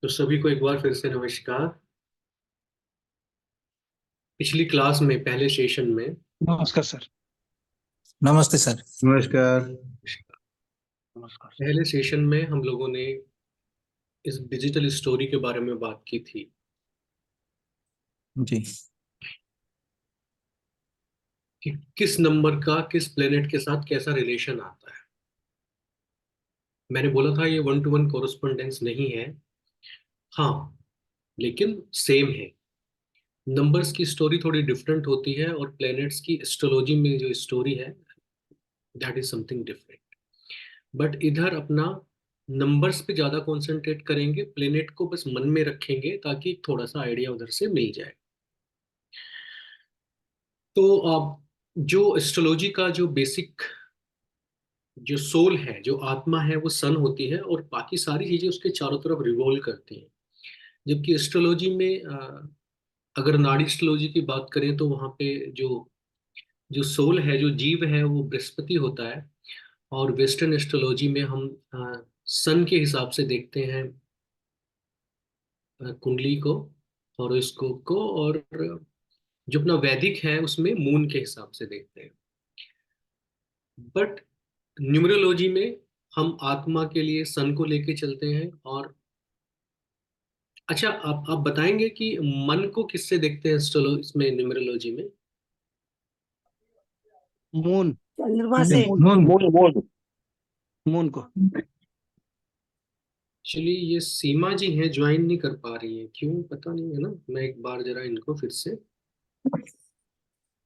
तो सभी को एक बार फिर से नमस्कार। पिछली क्लास में पहले सेशन में नमस्कार सर। नमस्ते सर। नमस्कार। नमस्कार। पहले सेशन में हम लोगों ने इस डिजिटल स्टोरी के बारे में बात की थी जी। कि किस नंबर का किस प्लेनेट के साथ कैसा रिलेशन आता है। मैंने बोला था ये वन टू वन कोरस्पोंडेंस नहीं है, हाँ, लेकिन सेम है। नंबर्स की स्टोरी थोड़ी डिफरेंट होती है और प्लैनेट्स की एस्ट्रोलॉजी में जो स्टोरी है that is something different. But इधर अपना नंबर्स पे ज्यादा कंसंट्रेट करेंगे, प्लेनेट को बस मन में रखेंगे ताकि थोड़ा सा आइडिया उधर से मिल जाए। तो अब जो एस्ट्रोलॉजी का जो बेसिक जो सोल है, जो आत्मा है, वो सन होती है और बाकी सारी चीजें उसके चारों तरफ रिवॉल्व करती हैं। जबकि एस्ट्रोलॉजी में अगर नाड़ी एस्ट्रोलॉजी की बात करें तो वहाँ पे जो जो सोल है, जो जीव है, वो बृहस्पति होता है। और वेस्टर्न एस्ट्रोलॉजी में हम सन के हिसाब से देखते हैं कुंडली को, हॉरोस्कोप को, और जो अपना वैदिक है उसमें मून के हिसाब से देखते हैं। बट न्यूमरोलॉजी में हम आत्मा के लिए सन को लेके चलते हैं। और अच्छा, आप बताएंगे कि मन को किससे देखते हैं एस्ट्रोलॉजी इसमें, न्यूमरोलॉजी में? मून। चंद्रमा से। Moon moon. Moon moon moon को। एक्चुअली ये सीमा जी हैं, ज्वाइन नहीं कर पा रही हैं, क्यों पता नहीं है ना। मैं एक बार जरा इनको फिर से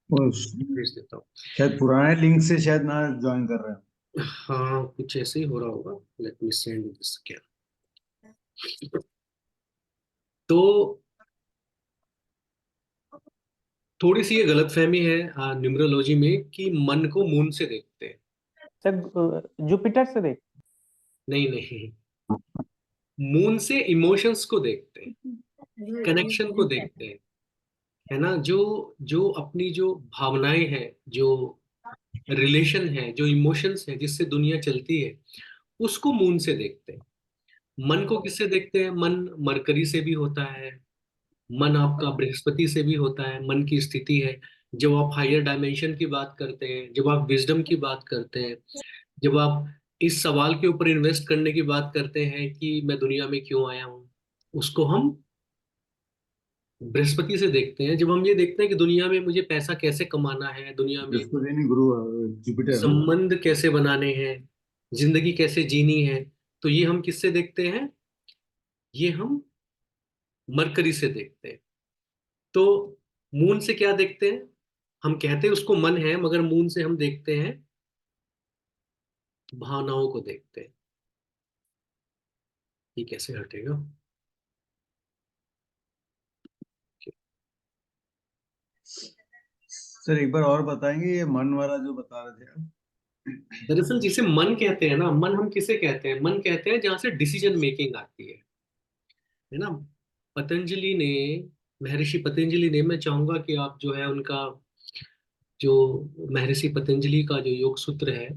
वो भेज देता हूँ। शायद पुराने लिंक से शायद ना ज्वाइन कर रहे हैं। हाँ, कुछ ऐसे ही हो रहा होगा। लेट मी सेंड दिस क्या। तो थोड़ी सी ये गलतफहमी है न्यूमरोलॉजी में कि मन को मून से देखते हैं। सर जुपिटर से देख। नहीं नहीं, मून से इमोशंस को देखते हैं, कनेक्शन को देखते हैं, है ना। जो जो अपनी जो भावनाएं हैं, जो रिलेशन है, जो इमोशंस है, जिससे दुनिया चलती है, उसको मून से देखते हैं। मन को किससे देखते हैं? मन मरकरी से भी होता है, मन आपका बृहस्पति से भी होता है। मन की स्थिति है जब आप हायर डायमेंशन की बात करते हैं, जब आप विजडम की बात करते हैं, जब आप इस सवाल के ऊपर इन्वेस्ट करने की बात करते हैं कि मैं दुनिया में क्यों आया हूँ, उसको हम बृहस्पति से देखते हैं। जब हम ये देखते हैं कि दुनिया में मुझे पैसा कैसे कमाना है, दुनिया में बृहस्पति नहीं, गुरु, जुपिटर ना। संबंध कैसे बनाने हैं, जिंदगी कैसे जीनी है, तो ये हम किससे देखते हैं? ये हम मरकरी से देखते हैं। तो मून से क्या देखते हैं? हम कहते हैं उसको मन है, मगर मून से हम देखते हैं भावनाओं को देखते हैं। ये कैसे हटेगा? सर एक बार और बताएंगे, ये मन वाला जो बता रहे थे आप? दरअसल जिसे मन कहते हैं ना, मन हम किसे कहते हैं? मन कहते हैं जहां से डिसीजन मेकिंग आती है ना। पतंजलि ने, महर्षि पतंजलि ने, मैं चाहूंगा कि आप जो है उनका जो महर्षि पतंजलि का जो योग सूत्र है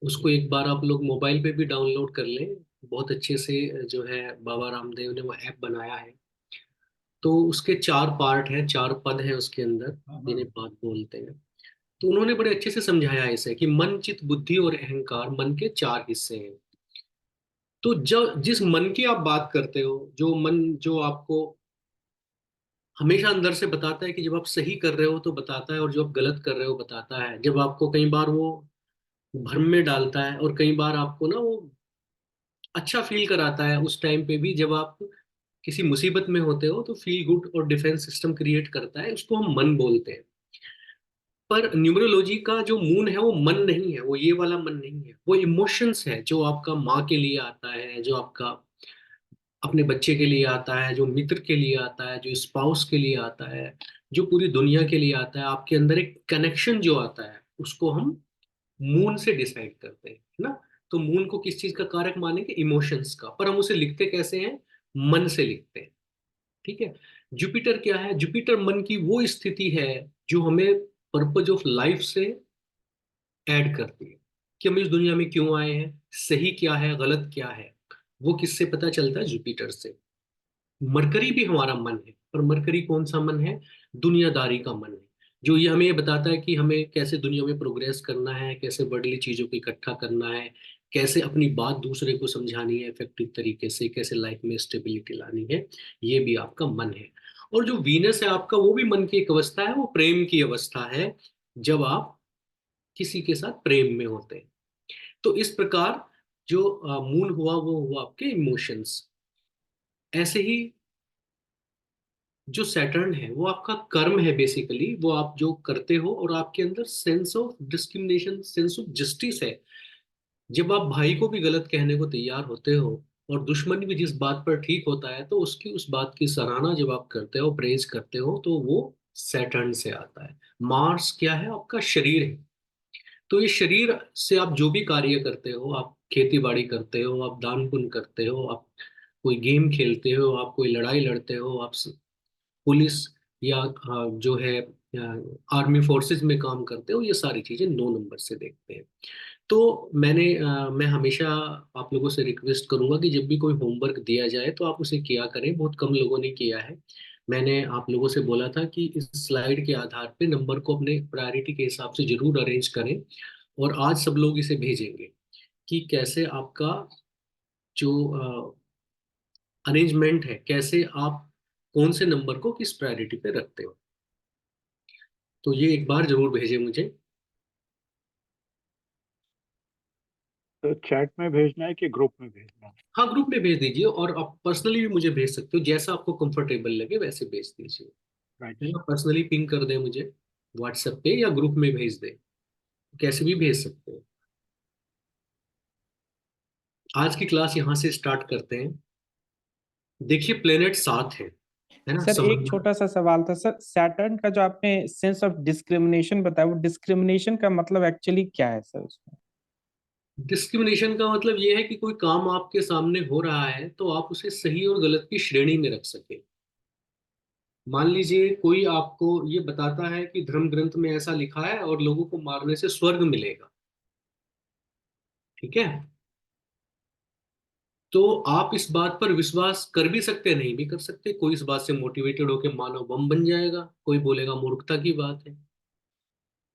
उसको एक बार आप लोग मोबाइल पे भी डाउनलोड कर लें। बहुत अच्छे से जो है बाबा रामदेव ने वो ऐप बनाया है। तो उसके चार पार्ट हैं, चार पद हैं उसके अंदर, हाँ हाँ। जिन्हें पाद बोलते हैं। तो उन्होंने बड़े अच्छे से समझाया है इसे कि मन, चित्त, बुद्धि और अहंकार मन के चार हिस्से हैं। तो जब जिस मन की आप बात करते हो, जो मन जो आपको हमेशा अंदर से बताता है कि जब आप सही कर रहे हो तो बताता है, और जो आप गलत कर रहे हो बताता है। जब आपको कई बार वो भ्रम में डालता है, और कई बार आपको ना वो अच्छा फील कराता है उस टाइम पे भी, जब आप किसी मुसीबत में होते हो तो फील गुड और डिफेंस सिस्टम क्रिएट करता है, उसको हम मन बोलते हैं। पर न्यूमरोलॉजी का जो मून है वो मन नहीं है, वो ये वाला मन नहीं है, वो इमोशंस है। जो आपका माँ के लिए आता है, जो आपका अपने बच्चे के लिए आता है, जो मित्र के लिए आता है, जो स्पाउस के लिए आता है, जो पूरी दुनिया के लिए आता है, आपके अंदर एक कनेक्शन जो आता है, उसको हम मून से डिसाइड करते हैं, है ना। तो मून को किस चीज का कारक मानेंगे? इमोशंस का। पर हम उसे लिखते कैसे हैं? मन से लिखते हैं, ठीक है। जुपिटर क्या है? जुपिटर मन की वो स्थिति है जो हमें पर्पज ऑफ लाइफ से ऐड करती है कि हम इस दुनिया में क्यों आए हैं, सही क्या है, गलत क्या है। वो किससे पता चलता है? जुपिटर से। मरकरी भी हमारा मन है, पर मरकरी कौन सा मन है? दुनियादारी का मन है, जो ये हमें ये बताता है कि हमें कैसे दुनिया में प्रोग्रेस करना है, कैसे वर्ldly चीजों को इकट्ठा करना है, कैसे अपनी बात दूसरे को समझानी है इफेक्टिव तरीके से, कैसे लाइफ में स्टेबिलिटी लानी है। ये भी आपका मन है। और जो वीनस है आपका, वो भी मन की एक अवस्था है, वो प्रेम की अवस्था है, जब आप किसी के साथ प्रेम में होते हैं। तो इस प्रकार जो मून हुआ वो हुआ आपके इमोशंस। ऐसे ही जो सैटर्न है वो आपका कर्म है, बेसिकली वो आप जो करते हो, और आपके अंदर sense of discrimination, sense of justice है। जब आप भाई को भी गलत कहने को तैयार होते हो, और दुश्मन भी जिस बात पर ठीक होता है, तो उसकी उस बात की सराहना जब आप करते हो, प्रेज करते हो, तो वो सैटर्न से आता है। मार्स क्या है? आपका शरीर है। तो ये शरीर से आप जो भी कार्य करते हो, आप खेती बाड़ी करते हो, आप दान पुण्य करते हो, आप कोई गेम खेलते हो, आप कोई लड़ाई लड़ते हो, आप पुलिस या जो है आर्मी फोर्सेस में काम करते हो, ये सारी चीजें 9 नंबर से देखते हैं। तो मैं हमेशा आप लोगों से रिक्वेस्ट करूंगा कि जब भी कोई होमवर्क दिया जाए तो आप उसे किया करें। बहुत कम लोगों ने किया है। मैंने आप लोगों से बोला था कि इस स्लाइड के आधार पे नंबर को अपने प्रायोरिटी के हिसाब से जरूर अरेंज करें, और आज सब लोग इसे भेजेंगे कि कैसे आपका जो अरेंजमेंट है, कैसे आप कौन से नंबर को किस प्रायोरिटी पे रखते हो। तो ये एक बार जरूर भेजें मुझे। तो चैट में भेजना है कि ग्रुप में भेजना है? हाँ, ग्रुप में भेज दीजिए, और आप पर्सनली भी मुझे भेज सकते हो, जैसा आपको कंफर्टेबल लगे वैसे भेज दीजिए। राइट। है ना? पर्सनली पिंग कर दें मुझे व्हाट्सएप पे, या ग्रुप में भेज दें, कैसे भी भेज सकते हैं। आज की क्लास यहाँ से स्टार्ट करते हैं। देखिए, प्लेनेट 7 है ना? सर एक समझना। छोटा सा सवाल था सर, सैटर्न का जो आपने सेंस ऑफ डिस्क्रिमिनेशन बताया, वो डिस्क्रिमिनेशन का मतलब एक्चुअली क्या है सर उसमें? डिस्क्रिमिनेशन का मतलब ये है कि कोई काम आपके सामने हो रहा है, तो आप उसे सही और गलत की श्रेणी में रख सके। मान लीजिए कोई आपको ये बताता है कि धर्म ग्रंथ में ऐसा लिखा है और लोगों को मारने से स्वर्ग मिलेगा। ठीक है? तो आप इस बात पर विश्वास कर भी सकते हैं, नहीं भी कर सकते। कोई इस बात से मोटिवेटेड होकर मानव बम बन जाएगा, कोई बोलेगा मूर्खता की बात है।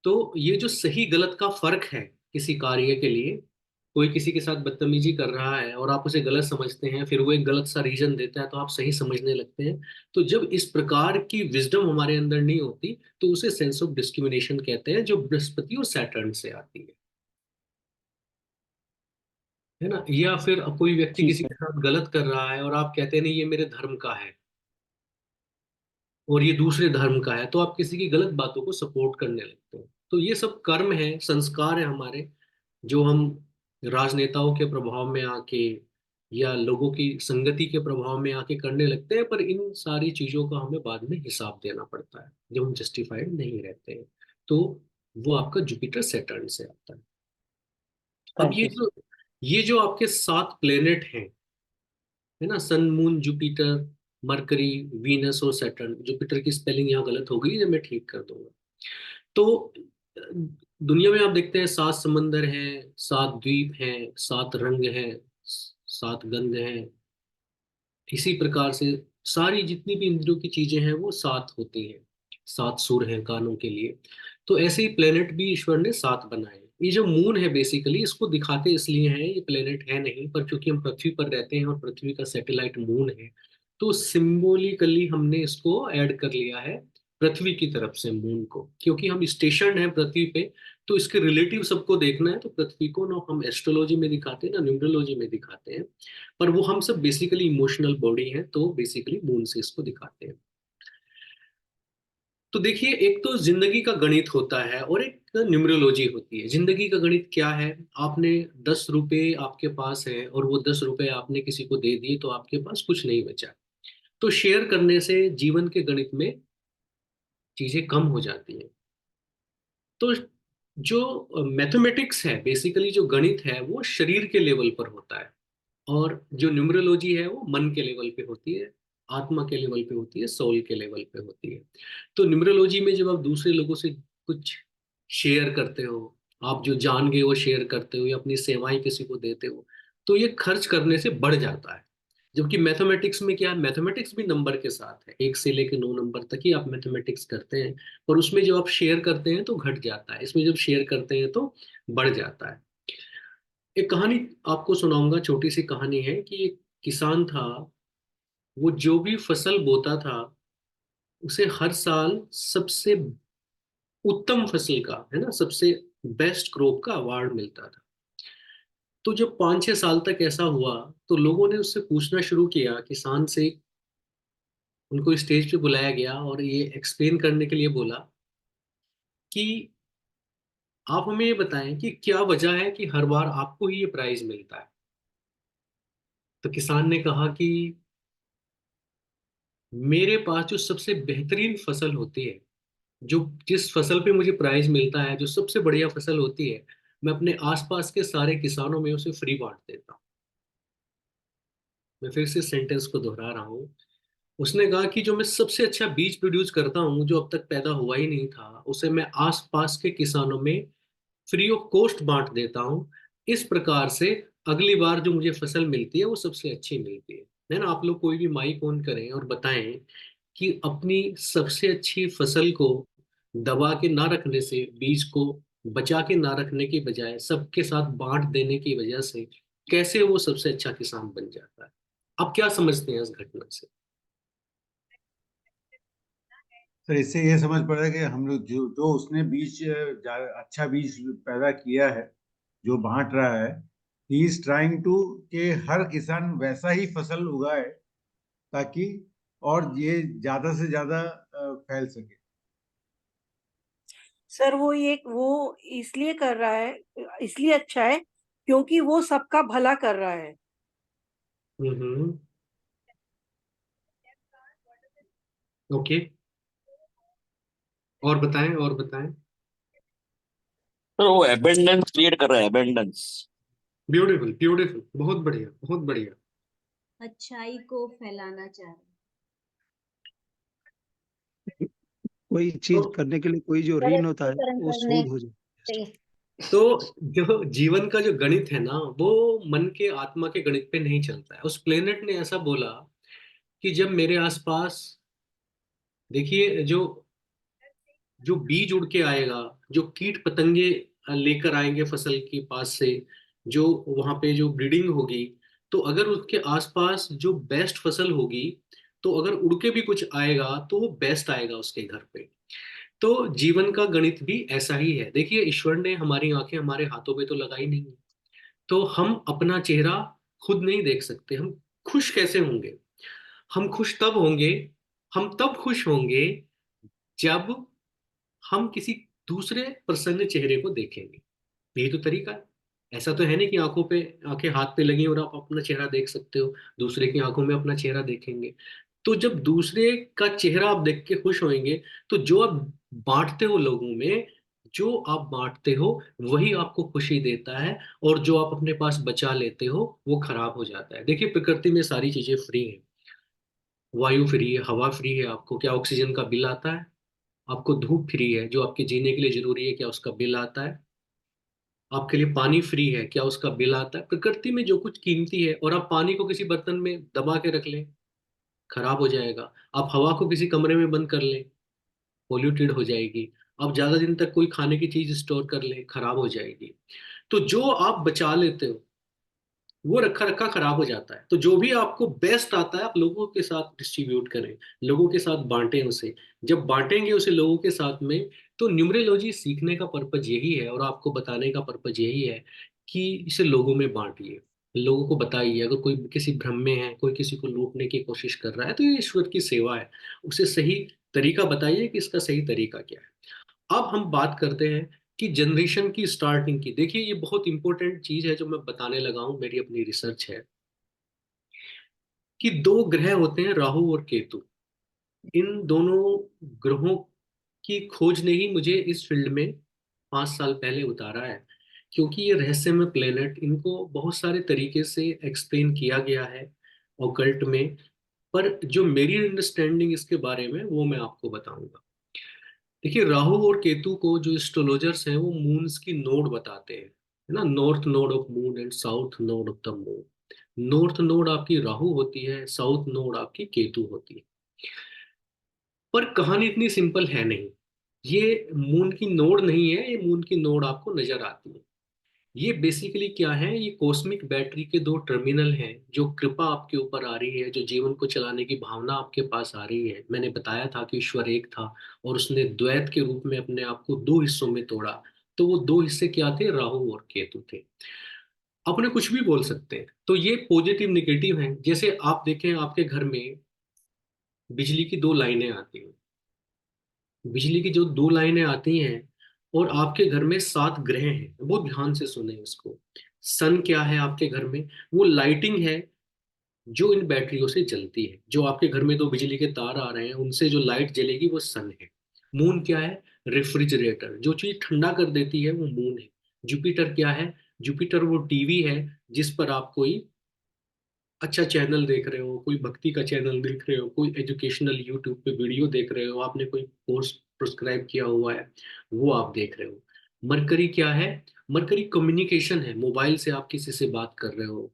तो ये जो सही गलत का फर्क है किसी कार्य के लिए, कोई किसी के साथ बदतमीजी कर रहा है और आप उसे गलत समझते हैं, फिर वो एक गलत सा रीजन देता है तो आप सही समझने लगते हैं। तो जब इस प्रकार की विजडम हमारे अंदर नहीं होती, तो उसे सेंस ऑफ डिस्क्रिमिनेशन कहते हैं, जो बृहस्पति और सैटर्न से आती है ना? या फिर कोई व्यक्ति जी किसी सर। के साथ गलत कर रहा है और आप कहते हैं नहीं, ये मेरे धर्म का है और ये दूसरे धर्म का है, तो आप किसी की गलत बातों को सपोर्ट करने लगते हैं। तो ये सब कर्म है, संस्कार है हमारे, जो हम राजनेताओं के प्रभाव में आके या लोगों की संगति के प्रभाव में आके करने लगते हैं। पर इन सारी चीजों का हमें बाद में हिसाब देना पड़ता है जब हम जस्टिफाइड नहीं रहते हैं। तो वो आपका जुपिटर सैटर्न से आता है। अब थैंक यू सर। ये जो आपके 7 प्लेनेट हैं, है ना, sun moon Jupiter Mercury Venus और सैटर्न। जुपिटर की स्पेलिंग यहाँ गलत हो गई है, मैं ठीक कर दूंगा। तो अ, दुनिया में आप देखते हैं 7 समंदर हैं, 7 द्वीप हैं, 7 रंग हैं, 7 गंध हैं। इसी प्रकार से सारी जितनी भी इंद्रियों की चीजें हैं वो 7 होती हैं। 7 सुर हैं कानों के लिए। तो ऐसे ही प्लेनेट भी ईश्वर ने 7 बनाए हैं। ये जो मून है, बेसिकली इसको दिखाते इसलिए हैं, ये प्लेनेट है नहीं, पर क्योंकि हम पृथ्वी पर रहते हैं और पृथ्वी का सैटेलाइट मून है, तो सिंबॉलिकली हमने इसको ऐड कर लिया है पृथ्वी की तरफ से मून को, क्योंकि हम स्टेशन है पृथ्वी पे। तो इसके रिलेटिव सबको देखना है, तो पृथ्वी को ना हम एस्ट्रोलॉजी में दिखाते हैं ना न्यूमरोलॉजी में दिखाते हैं। पर वो हम सब बेसिकली इमोशनल बॉडी है, तो बेसिकली मून से इसको दिखाते हैं। तो देखिए, एक तो जिंदगी का गणित होता है और एक न्यूमरोलॉजी होती है। जिंदगी का गणित क्या है? आपने 10 रुपए आपके पास है और वो 10 रुपए आपने किसी को दे दिए, तो आपके पास कुछ नहीं बचा। तो शेयर करने से जीवन के गणित में चीजें कम हो जाती हैं। तो जो मैथमेटिक्स है, बेसिकली जो गणित है, वो शरीर के लेवल पर होता है, और जो न्यूमरोलॉजी है वो मन के लेवल पे होती है, आत्मा के लेवल पे होती है, सोल के लेवल पे होती है। तो न्यूमरोलॉजी में जब आप दूसरे लोगों से कुछ शेयर करते हो, आप जो जान गए वो शेयर करते हो, या अपनी सेवाएं किसी को देते हो, तो ये खर्च करने से बढ़ जाता है। जबकि मैथमेटिक्स में क्या है, मैथमेटिक्स भी नंबर के साथ है, 1 से लेकर 9 नंबर तक ही आप मैथमेटिक्स करते हैं। पर उसमें जब आप शेयर करते हैं तो घट जाता है, इसमें जब शेयर करते हैं तो बढ़ जाता है। एक कहानी आपको सुनाऊंगा, छोटी सी कहानी है कि एक किसान था। वो जो भी फसल बोता था उसे हर साल सबसे उत्तम फसल का, है ना, सबसे बेस्ट क्रॉप का अवार्ड मिलता था। तो जब 5-6 साल तक ऐसा हुआ तो लोगों ने उससे पूछना शुरू किया, किसान से। उनको स्टेज पे बुलाया गया और ये एक्सप्लेन करने के लिए बोला कि आप हमें ये बताएं कि क्या वजह है कि हर बार आपको ही ये प्राइज मिलता है। तो किसान ने कहा कि मेरे पास जो सबसे बेहतरीन फसल होती है, जो जिस फसल पे मुझे प्राइज मिलता है, जो सबसे बढ़िया फसल होती है, मैं अपने आसपास के सारे किसानों में उसे फ्री बांट देता हूँ। मैं फिर से सेंटेंस को दोहरा रहा हूँ। उसने कहा कि जो मैं सबसे अच्छा बीज प्रोड्यूस करता हूँ, जो अब तक पैदा हुआ ही नहीं था, उसे मैं आसपास के किसानों में फ्री ऑफ कॉस्ट बांट देता हूँ। इस प्रकार से अगली बार जो मुझे फसल मिलती है वो सबसे अच्छी मिलती है ना। आप लोग कोई भी माइक ऑन करें और बताएं कि अपनी सबसे अच्छी फसल को दबा के ना रखने से, बीज को बचा के ना रखने की बजाय सबके साथ बांट देने की वजह से कैसे वो सबसे अच्छा किसान बन जाता है। आप क्या समझते हैं इस घटना से? सर इससे ये समझ पड़ा कि हम लोग जो जो उसने बीज अच्छा बीज पैदा किया है, जो बांट रहा है, ही इज ट्राइंग टू कि हर किसान वैसा ही फसल उगाए, ताकि और ये ज्यादा से ज्यादा फैल सके। सर वो इसलिए कर रहा है, इसलिए अच्छा है क्योंकि वो सबका भला कर रहा है। हम्म। ओके। और बताएं, और बताएं। तो वो एबेंडेंस क्रिएट कर रहा है, एबेंडेंस। ब्यूटीफुल, ब्यूटीफुल, बहुत बढ़िया, बहुत बढ़िया। अच्छाई को फैलाना चाह रहे कोई तो चीज करने के लिए कोई जो ऋण होता है हैं। वो करने शोध हो जाए। से तो जो जीवन का जो गणित है ना, वो मन के आत्मा के गणित पे नहीं चलता है। उस प्लेनेट ने ऐसा बोला कि जब मेरे आसपास, देखिए, जो जो बीज उड़ के आएगा, जो कीट पतंगे लेकर आएंगे फसल के पास से, जो वहां पे जो ब्रीडिंग होगी, तो अगर उसके आसपास जो बेस्ट फसल होगी, तो अगर उड़ के भी कुछ आएगा तो वो बेस्ट आएगा उसके घर पे। तो जीवन का गणित भी ऐसा ही है। देखिए, ईश्वर ने हमारी आंखें हमारे हाथों पे तो लगाई नहीं है, तो हम अपना चेहरा खुद नहीं देख सकते। हम खुश कैसे होंगे? हम खुश तब होंगे, हम तब खुश होंगे जब हम किसी दूसरे प्रसन्न चेहरे को देखेंगे। यही तो तरीका है। ऐसा तो है नहीं कि आंखों पे, आंखें हाथ पे लगी और आप अपना चेहरा देख सकते हो, दूसरे की आंखों में अपना चेहरा देखेंगे। तो जब दूसरे का चेहरा आप देख के खुश होंगे, तो जो आप बांटते हो लोगों में, जो आप बांटते हो वही आपको खुशी देता है। और जो आप अपने पास बचा लेते हो वो खराब हो जाता है। देखिए, प्रकृति में सारी चीजें फ्री हैं। वायु फ्री है, हवा फ्री है, आपको क्या ऑक्सीजन का बिल आता है? आपको धूप फ्री है, जो आपके जीने के लिए जरूरी है, क्या उसका बिल आता है? आपके लिए पानी फ्री है, क्या उसका बिल आता है? प्रकृति में जो कुछ कीमती है, और आप पानी को किसी बर्तन में दबा के रख लें, खराब हो जाएगा। आप हवा को किसी कमरे में बंद कर लें, पोल्यूटेड हो जाएगी। आप ज्यादा दिन तक कोई खाने की चीज स्टोर कर लें, खराब हो जाएगी। तो जो आप बचा लेते हो वो रखा रखा खराब हो जाता है। तो जो भी आपको बेस्ट आता है आप लोगों के साथ डिस्ट्रीब्यूट करें, लोगों के साथ बांटें उसे। जब बांटेंगे उसे लोगों के साथ में, तो न्यूमरोलॉजी सीखने का पर्पज यही है और आपको बताने का पर्पज यही है कि इसे लोगों में बांटिए, लोगों को बताइए। अगर कोई किसी भ्रम में है, कोई किसी को लूटने की कोशिश कर रहा है, तो ये ईश्वर की सेवा है। उसे सही तरीका बताइए कि इसका सही तरीका क्या है। अब हम बात करते हैं कि जनरेशन की स्टार्टिंग की। देखिए, ये बहुत इंपॉर्टेंट चीज है जो मैं बताने लगा हूं, मेरी अपनी रिसर्च है कि 2 ग्रह होते हैं, राहु और केतु। इन दोनों ग्रहों की खोज ने ही मुझे इस फील्ड में 5 साल पहले उतारा है। क्योंकि ये रहस्यमय प्लेनेट, इनको बहुत सारे तरीके से एक्सप्लेन किया गया है ऑकल्ट में। पर जो मेरी अंडरस्टैंडिंग इसके बारे में, वो मैं आपको बताऊंगा। देखिए, राहु और केतु को जो एस्ट्रोलॉजर्स हैं वो मून्स की नोड बताते हैं, है ना, north node of moon and south node of the moon. North node आपकी राहु होती है, साउथ नोड आपकी केतु होती है। पर कहानी इतनी सिंपल है नहीं। ये मून की नोड नहीं है, ये मून की नोड आपको नजर आती है। ये बेसिकली क्या है, ये कॉस्मिक बैटरी के दो टर्मिनल हैं, जो कृपा आपके ऊपर आ रही है, जो जीवन को चलाने की भावना आपके पास आ रही है। मैंने बताया था कि ईश्वर एक था और उसने द्वैत के रूप में अपने आप को दो हिस्सों में तोड़ा। तो वो दो हिस्से क्या थे, राहु और केतु थे। अपने कुछ भी बोल सकते हैं। तो ये पॉजिटिव निगेटिव है। जैसे आप देखें, आपके घर में बिजली की दो लाइनें आती हैं। बिजली की जो दो लाइनें आती हैं और आपके घर में 7 ग्रह हैं, बहुत ध्यान से सुने इसको। सन क्या है आपके घर में, वो लाइटिंग है जो इन बैटरियों से जलती है। जो आपके घर में दो बिजली के तार आ रहे हैं, उनसे जो लाइट जलेगी वो सन है। मून क्या है, रेफ्रिजरेटर, जो चीज ठंडा कर देती है वो मून है। जुपिटर क्या है, जुपिटर वो टीवी है जिस पर आप कोई अच्छा चैनल देख रहे हो, कोई भक्ति का चैनल देख रहे हो, कोई एजुकेशनल यूट्यूब पे वीडियो देख रहे हो, आपने कोई कोर्स प्रिस्क्राइब किया हुआ है, वो आप देख रहे हो। मरकरी क्या है, मरकरी कम्युनिकेशन है, मोबाइल से आप किसी से बात कर रहे हो,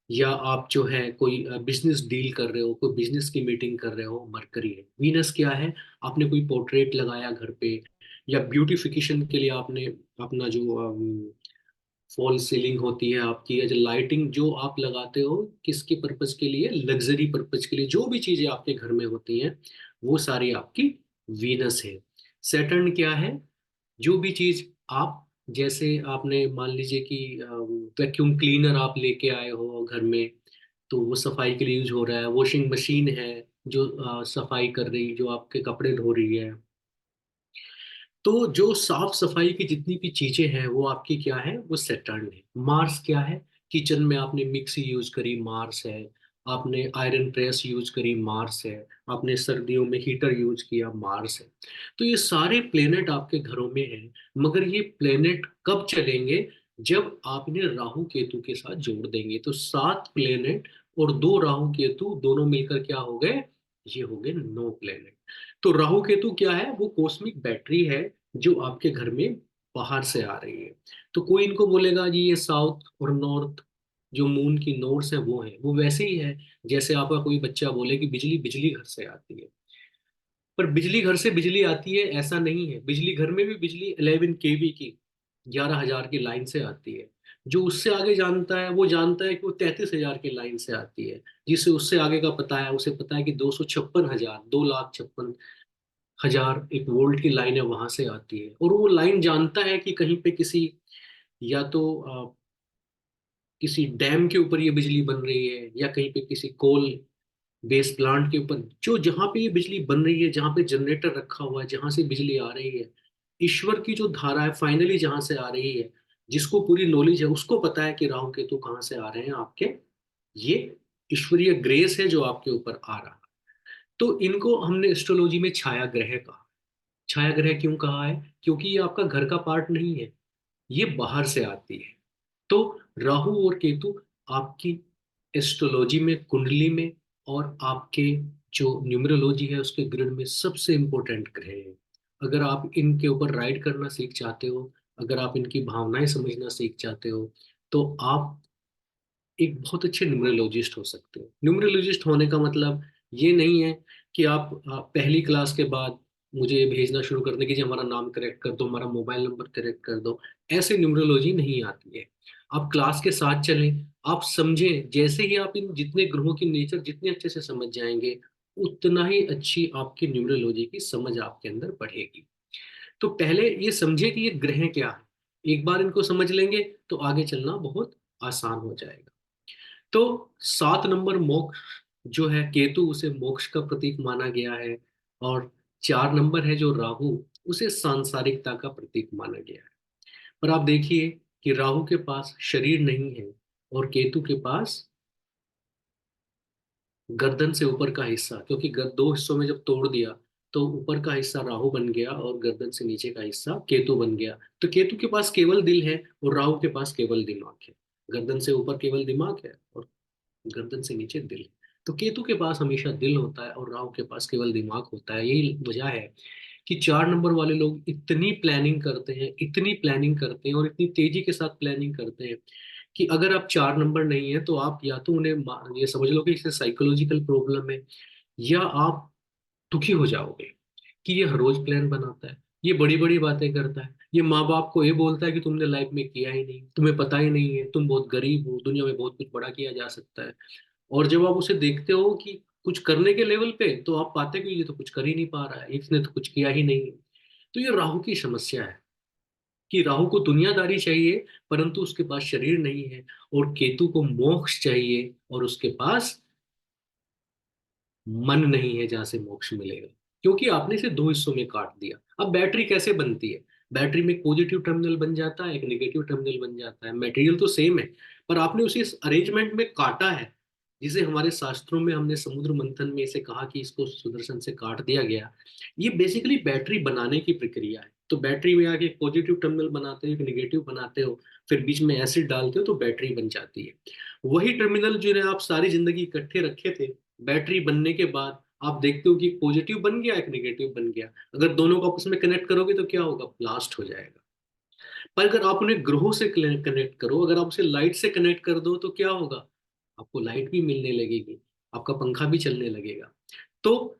या आप जो है कोई बिजनेस डील कर रहे हो, कोई बिजनेस की मीटिंग कर रहे हो, मरकरी है। वीनस क्या है, आपने कोई पोर्ट्रेट लगाया घर पे, या ब्यूटिफिकेशन के लिए आपने अपना जो फॉल सीलिंग होती है आपकी, या जो लाइटिंग जो आप लगाते हो, किसके पर्पज के लिए, लग्जरी पर्पज के लिए, जो भी चीजें आपके घर में होती हैं वो सारी आपकी वीनस है। सैटर्न क्या है, जो भी चीज आप, जैसे आपने मान लीजिए कि वैक्यूम क्लीनर आप लेके आए हो घर में, तो वो सफाई के लिए यूज हो रहा है। वॉशिंग मशीन है जो सफाई कर रही, जो आपके कपड़े धो रही है। तो जो साफ सफाई की जितनी भी चीजें हैं वो आपकी क्या है, वो सैटर्न है। मार्स क्या है, किचन में आपने मिक्सी यूज करी, मार्स है। आपने आयरन प्रेस यूज करी, मार्स है। आपने सर्दियों में हीटर यूज किया, मार्स है। तो ये सारे प्लेनेट आपके घरों में हैं। मगर ये प्लेनेट कब चलेंगे, जब आप इन्हें राहु केतु के साथ जोड़ देंगे। तो 7 प्लेनेट और 2 राहु केतु दोनों मिलकर क्या हो गए, ये हो गए 9 प्लेनेट। तो राहु केतु क्या है, वो कॉस्मिक बैटरी है जो आपके घर में बाहर से आ रही है। तो कोई इनको बोलेगा जी ये साउथ और नॉर्थ जो मून की नोड्स हैं वो है, वो वैसे ही है जैसे आपका कोई बच्चा बोले कि बिजली बिजली घर से आती है। पर बिजली घर से बिजली आती है ऐसा नहीं है। बिजली घर में भी बिजली 11 kV की, 11,000 की लाइन से आती है। जो उससे आगे जानता है वो जानता है कि वो 33,000 की लाइन से आती है। जिसे उससे आगे का पता है उसे पता है कि 256,000, 2,56,000 एक वोल्ट की लाइन है, वहां से आती है। और वो लाइन जानता है कि कहीं पे किसी, या तो किसी डैम के ऊपर ये बिजली बन रही है, या कहीं पे किसी कोल बेस प्लांट के ऊपर, जो जहां पे ये बिजली बन रही है, जहां पे जनरेटर रखा हुआ है, जहां से बिजली आ रही है। ईश्वर की जो धारा है फाइनली जहां से आ रही है, जिसको पूरी नॉलेज है उसको पता है कि राहु केतु कहाँ से आ रहे हैं आपके। ये ईश्वरीय ग्रेस है जो आपके ऊपर आ रहा है। तो इनको हमने एस्ट्रोलॉजी में छाया ग्रह कहा। छाया ग्रह क्यों कहा है, क्योंकि ये आपका घर का पार्ट नहीं है, ये बाहर से आती है। तो राहु और केतु आपकी एस्ट्रोलॉजी में, कुंडली में, और आपके जो न्यूमरोलॉजी है उसके ग्रिड में सबसे इंपॉर्टेंट ग्रह हैं। अगर आप इनके ऊपर राइड करना सीख जाते हो, अगर आप इनकी भावनाएं समझना सीख जाते हो, तो आप एक बहुत अच्छे न्यूमरोलॉजिस्ट हो सकते हो। न्यूमरोलॉजिस्ट होने का मतलब ये नहीं है कि आप पहली क्लास के बाद मुझे ये भेजना शुरू कर दें कि जी हमारा नाम करेक्ट कर दो, हमारा मोबाइल नंबर करेक्ट कर दो। ऐसे न्यूमरोलॉजी नहीं आती है। आप क्लास के साथ चलें, आप समझें। जैसे ही आप इन जितने ग्रहों की नेचर जितने अच्छे से समझ जाएंगे, उतना ही अच्छी आपकी न्यूमरोलॉजी की समझ आपके अंदर बढ़ेगी। तो पहले ये समझे कि ये ग्रह क्या है। एक बार इनको समझ लेंगे तो आगे चलना बहुत आसान हो जाएगा। तो 7 नंबर मोक्ष जो है केतु, उसे मोक्ष का प्रतीक माना गया है। और 4 नंबर है जो राहु, उसे सांसारिकता का प्रतीक माना गया है। पर आप देखिए कि राहु के पास शरीर नहीं है और केतु के पास गर्दन से ऊपर का हिस्सा, क्योंकि दो हिस्सों में जब तोड़ दिया तो ऊपर का हिस्सा राहु बन गया और गर्दन से नीचे का हिस्सा केतु बन गया। तो केतु के पास केवल दिल है और राहु के पास केवल दिमाग है। गर्दन से ऊपर केवल दिमाग है और गर्दन से नीचे दिल। तो केतु के पास हमेशा दिल होता है और राहु के पास केवल दिमाग होता है। यही वजह है कि 4 नंबर वाले लोग इतनी प्लानिंग करते हैं, इतनी प्लानिंग करते हैं और इतनी तेजी के साथ प्लानिंग करते हैं कि अगर आप 4 नंबर नहीं है तो आप या तो उन्हें ये समझ लो कि इसे साइकोलॉजिकल प्रॉब्लम है, या आप दुखी हो जाओगे कि ये हर रोज प्लान बनाता है, ये बड़ी बड़ी बातें करता है, ये माँ बाप को ये बोलता है कि तुमने लाइफ में किया ही नहीं, तुम्हें पता ही नहीं है, तुम बहुत गरीब हो, दुनिया में बहुत कुछ बड़ा किया जा सकता है। और जब आप उसे देखते हो कि कुछ करने के लेवल पे, तो आप पाते हो कि ये तो कुछ कर ही नहीं पा रहा है, इसने तो कुछ किया ही नहीं है। तो ये राहु की समस्या है कि राहु को दुनियादारी चाहिए परंतु उसके पास शरीर नहीं है, और केतु को मोक्ष चाहिए और उसके पास मन नहीं है जहां से मोक्ष मिलेगा। क्योंकि आपने इसे दो हिस्सों में काट दिया। अब बैटरी कैसे बनती है? बैटरी में एक पॉजिटिव टर्मिनल बन जाता है, एक नेगेटिव टर्मिनल बन जाता है। मटेरियल तो सेम है, पर आपने उसे इस अरेंजमेंट में काटा है, जिसे हमारे शास्त्रों में हमने समुद्र मंथन में इसे कहा कि इसको सुदर्शन से काट दिया गया। ये बेसिकली बैटरी बनाने की प्रक्रिया है। तो बैटरी में आके एक पॉजिटिव टर्मिनल बनाते हो, एक नेगेटिव बनाते हो, फिर बीच में एसिड डालते हो तो बैटरी बन जाती है। वही टर्मिनल जो है आप सारी जिंदगी इकट्ठे रखे थे, बैटरी बनने के बाद आप देखते हो कि एक पॉजिटिव बन गया, एक नेगेटिव बन गया। अगर दोनों को आपस में कनेक्ट करोगे तो क्या होगा? ब्लास्ट हो जाएगा। पर अगर आप उन्हें ग्रहों से कनेक्ट करो, अगर आप उसे लाइट से कनेक्ट कर दो तो क्या होगा? आपको लाइट भी मिलने लगेगी, आपका पंखा भी चलने लगेगा। तो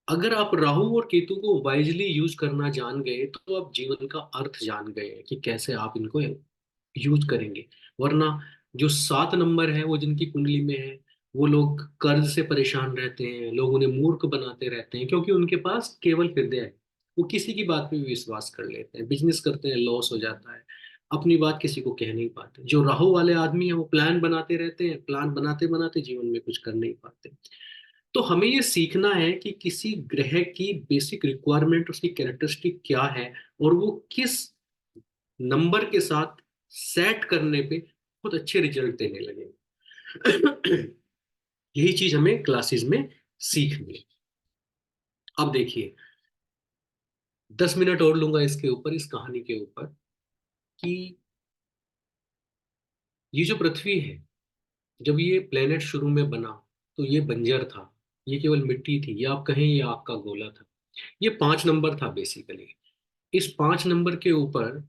अगर आप राहु और केतु को वाइजली यूज करना जान गए तो आप जीवन का अर्थ जान गए हैं कि कैसे आप इनको यूज करेंगे। वरना जो 7 नंबर है वो जिनकी कुंडली में है, वो लोग कर्ज से परेशान रहते हैं, लोग उन्हें मूर्ख बनाते रहते हैं क्योंकि उनके पास केवल हृदय है। वो किसी की बात पे भी विश्वास कर लेते हैं, बिजनेस करते हैं, लॉस हो जाता है, अपनी बात किसी को कह नहीं पाते। जो राहु वाले आदमी है वो प्लान बनाते रहते हैं, प्लान बनाते बनाते जीवन में कुछ कर नहीं पाते। तो हमें ये सीखना है कि किसी ग्रह की बेसिक रिक्वायरमेंट, उसकी कैरेक्टरिस्टिक क्या है, और वो किस नंबर के साथ सेट करने पे बहुत अच्छे रिजल्ट देने लगे। यही चीज हमें क्लासेस में सीखनी है। अब देखिए, 10 मिनट और लूंगा इसके ऊपर, इस कहानी के ऊपर, कि ये जो पृथ्वी है, जब ये प्लेनेट शुरू में बना तो ये बंजर था, ये केवल मिट्टी थी, या आप कहें ये आग का गोला था। ये 5 नंबर था बेसिकली। इस 5 नंबर के ऊपर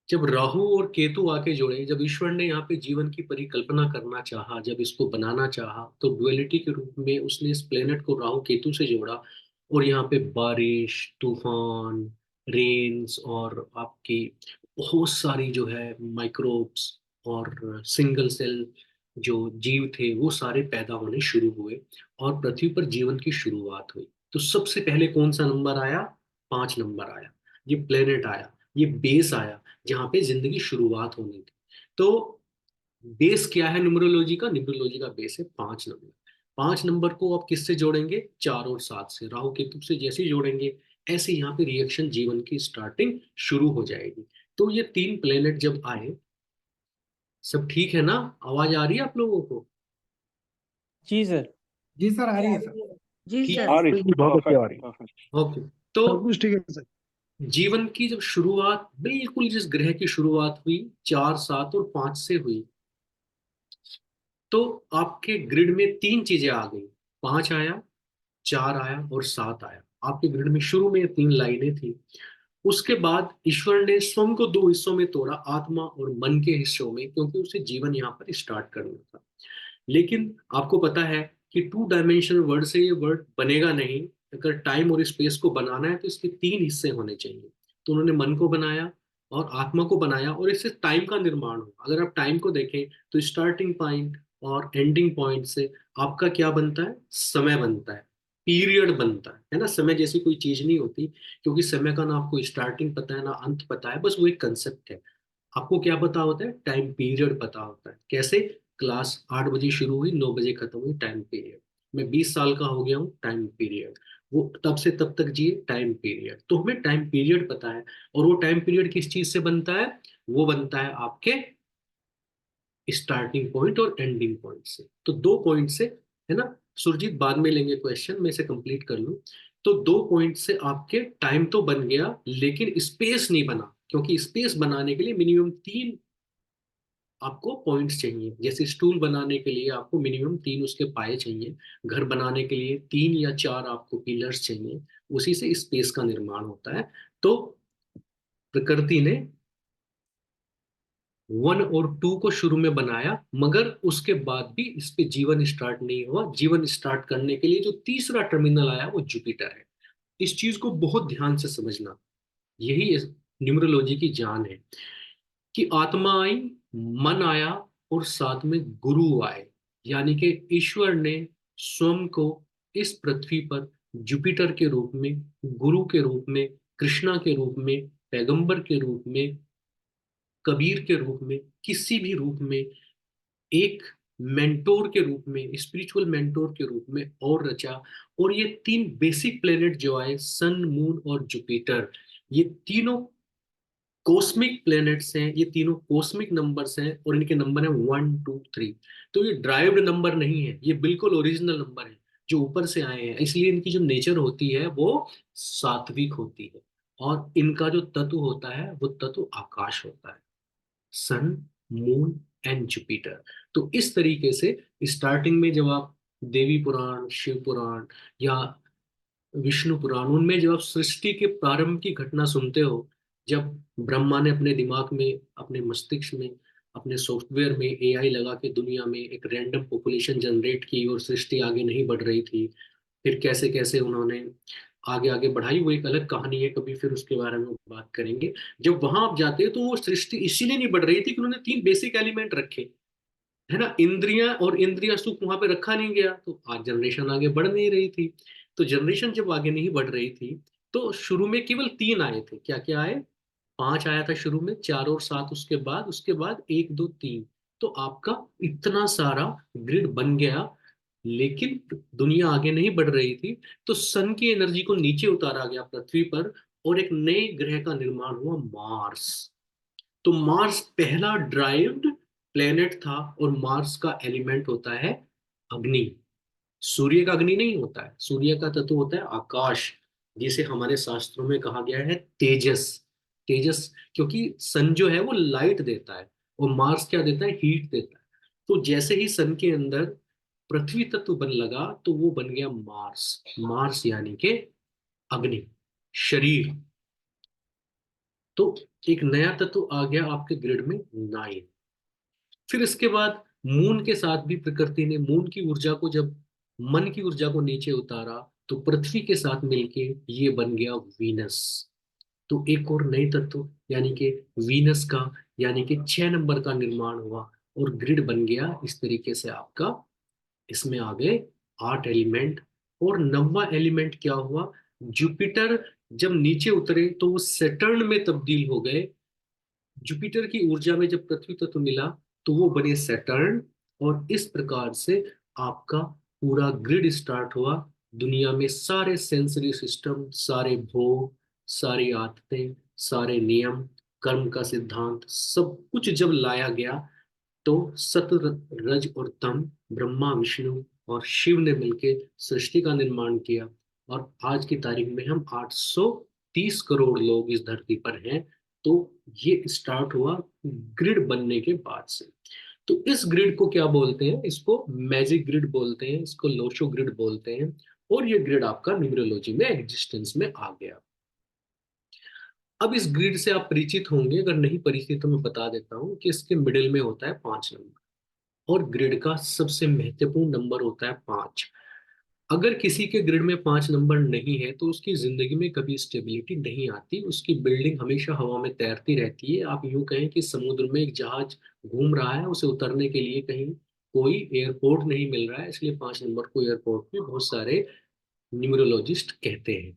जब राहु और केतु आके जुड़े, जब ईश्वर ने यहाँ पे जीवन की परिकल्पना करना चाहा, जब इसको बनाना चाहा, तो डुअलिटी के रूप में उसने इस प्लेनेट को राहु केतु से जोड़ा। और यहाँ पे बारिश, तूफान, रेन्स, और आपकी बहुत सारी जो है माइक्रोब्स और सिंगल सेल जो जीव थे वो सारे पैदा होने शुरू हुए, और पृथ्वी पर जीवन की शुरुआत हुई। तो सबसे पहले कौन सा नंबर आया? 5 नंबर आया। ये प्लेनेट आया, ये बेस आया, जहां पे जिंदगी शुरुआत होनी थी। तो बेस क्या है न्यूमरोलॉजी का? न्यूमरोलॉजी का बेस है 5 नंबर। 5 नंबर को आप किससे जोड़ेंगे? 4 और 7 से। राहु केतु से जैसे ही जोड़ेंगे, ऐसे यहाँ पे रिएक्शन, जीवन की स्टार्टिंग शुरू हो जाएगी। तो ये 3 प्लेनेट जब आए, सब ठीक है ना? आवाज आ रही है आप लोगों को? जी सर। जी सर, आ रही है सर। जी ठीक। सर। आ रही बिल्कुल बहुत अच्छी आ रही है। परफेक्ट। ओके। तो सब कुछ ठीक है सर। जीवन की जब शुरुआत बिल्कुल जिस ग्रह की शुरुआत हुई, 4, 7 और 5 से हुई, तो आपके ग्रिड में 3 चीजें आ गई। 5 आया, 4 आया और 7 आया। आपके ग्रिड में शुरू में 3 लाइनें थी। उसके बाद ईश्वर ने स्वयं को 2 हिस्सों में तोड़ा, आत्मा और मन के हिस्सों में, क्योंकि उसे जीवन यहाँ पर स्टार्ट करना था। लेकिन आपको पता है कि 2 डायमेंशनल वर्ड से ये वर्ड बनेगा नहीं। अगर टाइम और स्पेस को बनाना है तो इसके 3 हिस्से होने चाहिए। तो उन्होंने मन को बनाया और आत्मा को बनाया, और इससे टाइम का निर्माण हो। अगर आप टाइम को देखें तो स्टार्टिंग पॉइंट और एंडिंग पॉइंट से आपका क्या बनता है? समय बनता है, पीरियड बनता है ना? समय जैसी कोई चीज नहीं होती, क्योंकि समय का ना आपको स्टार्टिंग पता है ना अंत पता है, बस वो एक कंसेप्ट है। आपको क्या पता होता है? टाइम पीरियड पता होता है। कैसे? क्लास 8 बजे शुरू हुई, 9 बजे खत्म हुई, टाइम पीरियड। मैं 20 साल का हो गया हूँ, टाइम पीरियड। वो तब से तब तक जिए, टाइम पीरियड। तो हमें टाइम पीरियड पता है। और वो टाइम पीरियड किस चीज से बनता है? वो बनता है आपके स्टार्टिंग पॉइंट और एंडिंग पॉइंट से। तो 2 पॉइंट से, है ना? सुरजीत बाद में लेंगे क्वेश्चन, मैं इसे कंप्लीट कर लूं। तो 2 पॉइंट से आपके टाइम तो बन गया, लेकिन स्पेस नहीं बना, क्योंकि स्पेस बनाने के लिए मिनिमम 3 आपको पॉइंट्स चाहिए। जैसे स्टूल बनाने के लिए आपको मिनिमम 3 उसके पाए चाहिए, घर बनाने के लिए 3 या 4 आपको पिलर्स चाहिए। उसी से स्पेस का निर्माण होता है। तो प्रकृति ने 1 और 2 को शुरू में बनाया, मगर उसके बाद भी इस पे जीवन स्टार्ट नहीं हुआ। जीवन स्टार्ट करने के लिए जो तीसरा टर्मिनल आया वो जुपिटर है। इस चीज को बहुत ध्यान से समझना, यही न्यूमरोलॉजी की जान है कि आत्मा आई, मन आया और साथ में गुरु आए, यानी कि ईश्वर ने स्वयं को इस पृथ्वी पर जुपिटर के रूप में, गुरु के रूप में, कृष्णा के रूप में, पैगंबर के रूप में, कबीर के रूप में, किसी भी रूप में, एक मेंटोर के रूप में, स्पिरिचुअल मेंटोर के रूप में और रचा। और ये तीन बेसिक प्लेनेट जो आए, सन, मून और जुपिटर, ये तीनों कॉस्मिक प्लैनेट्स हैं, ये तीनों कॉस्मिक नंबर्स हैं और इनके नंबर हैं 1 2 3। तो ये ड्राइव्ड नंबर नहीं है, ये बिल्कुल ओरिजिनल नंबर है जो ऊपर से आए हैं। इसलिए इनकी जो नेचर होती है वो सात्विक होती है, और इनका जो तत्व होता है वो तत्व आकाश होता है, सन, मून एंड जुपिटर। तो इस तरीके से स्टार्टिंग में जब आप देवी पुराण, शिव पुराण या विष्णु पुराण, उनमें जब आप सृष्टि के प्रारंभ की घटना सुनते हो, जब ब्रह्मा ने अपने दिमाग में, अपने मस्तिष्क में, अपने सॉफ्टवेयर में एआई लगा के दुनिया में एक रैंडम पॉपुलेशन जनरेट की और सृष्टि आगे नहीं बढ़ रही थी, फिर कैसे कैसे उन्होंने आगे आगे बढ़ाई, वो एक अलग कहानी है, कभी फिर उसके बारे में बात करेंगे। जब वहां आप जाते हैं तो वो सृष्टि इसीलिए नहीं बढ़ रही थी कि उन्होंने तीन बेसिक एलिमेंट रखे, है ना, इंद्रियां और इंद्रिया सुख वहां पे रखा नहीं गया, तो आज जनरेशन आगे बढ़ नहीं रही थी। तो जनरेशन जब आगे नहीं बढ़ रही थी तो शुरू में केवल तीन आए थे, क्या क्या आए, पांच आया था शुरू में, चार और सात उसके बाद एक दो तीन। तो आपका इतना सारा ग्रिड बन गया, लेकिन दुनिया आगे नहीं बढ़ रही थी। तो सन की एनर्जी को नीचे उतारा गया पृथ्वी पर, और एक नए ग्रह का निर्माण हुआ, मार्स। तो मार्स पहला ड्राइव्ड प्लेनेट था, और मार्स का एलिमेंट होता है अग्नि। सूर्य का अग्नि नहीं होता है, सूर्य का तत्व होता है आकाश, जिसे हमारे शास्त्रों में कहा गया है तेजस। तेजस, क्योंकि सन जो है वो लाइट देता है और मार्स क्या देता है, हीट देता है। तो जैसे ही सन के अंदर पृथ्वी तत्व बन लगा तो वो बन गया मार्स। मार्स यानी कि अग्नि, शरीर। तो एक नया तत्व आ गया आपके ग्रिड में, 9। फिर इसके बाद मून के साथ भी प्रकृति ने मून की ऊर्जा को, जब मन की ऊर्जा को नीचे उतारा, तो पृथ्वी के साथ मिलके ये बन गया वीनस। तो एक और नई तत्व यानी कि वीनस का, यानी कि 6 नंबर का निर्माण हुआ, और ग्रिड बन गया इस तरीके से आपका। इसमें आ गए 8 एलिमेंट। और 9वां एलिमेंट क्या हुआ, जुपिटर जब नीचे उतरे तो वो सेटर्न में तब्दील हो गए। जुपिटर की ऊर्जा में जब पृथ्वी तत्व मिला तो वो बने सैटर्न। और इस प्रकार से आपका पूरा ग्रिड स्टार्ट हुआ। दुनिया में सारे सेंसरी सिस्टम, सारे भोग, सारी आदतें, सारे नियम, कर्म का सिद्धांत, सब कुछ जब लाया गया, तो सत्व, रज और तम, ब्रह्मा, विष्णु और शिव ने मिलकर सृष्टि का निर्माण किया। और आज की तारीख में हम 830 करोड़ लोग इस धरती पर हैं। तो ये स्टार्ट हुआ ग्रिड बनने के बाद से। तो इस ग्रिड को क्या बोलते हैं, इसको मैजिक ग्रिड बोलते हैं, इसको लोशो ग्रिड बोलते हैं। और ये ग्रिड आपका न्यूमरोलॉजी में एग्जिस्टेंस में आ गया। अब इस ग्रिड से आप परिचित होंगे, अगर नहीं परिचित तो मैं बता देता हूं कि इसके मिडिल में होता है 5 नंबर, और ग्रिड का सबसे महत्वपूर्ण नंबर होता है 5। अगर किसी के ग्रिड में 5 नंबर नहीं है तो उसकी जिंदगी में कभी स्टेबिलिटी नहीं आती, उसकी बिल्डिंग हमेशा हवा में तैरती रहती है। आप यूं कहें कि समुद्र में एक जहाज घूम रहा है, उसे उतरने के लिए कहीं कोई एयरपोर्ट नहीं मिल रहा है, इसलिए 5 नंबर को एयरपोर्ट भी बहुत सारे न्यूमरोलॉजिस्ट कहते हैं।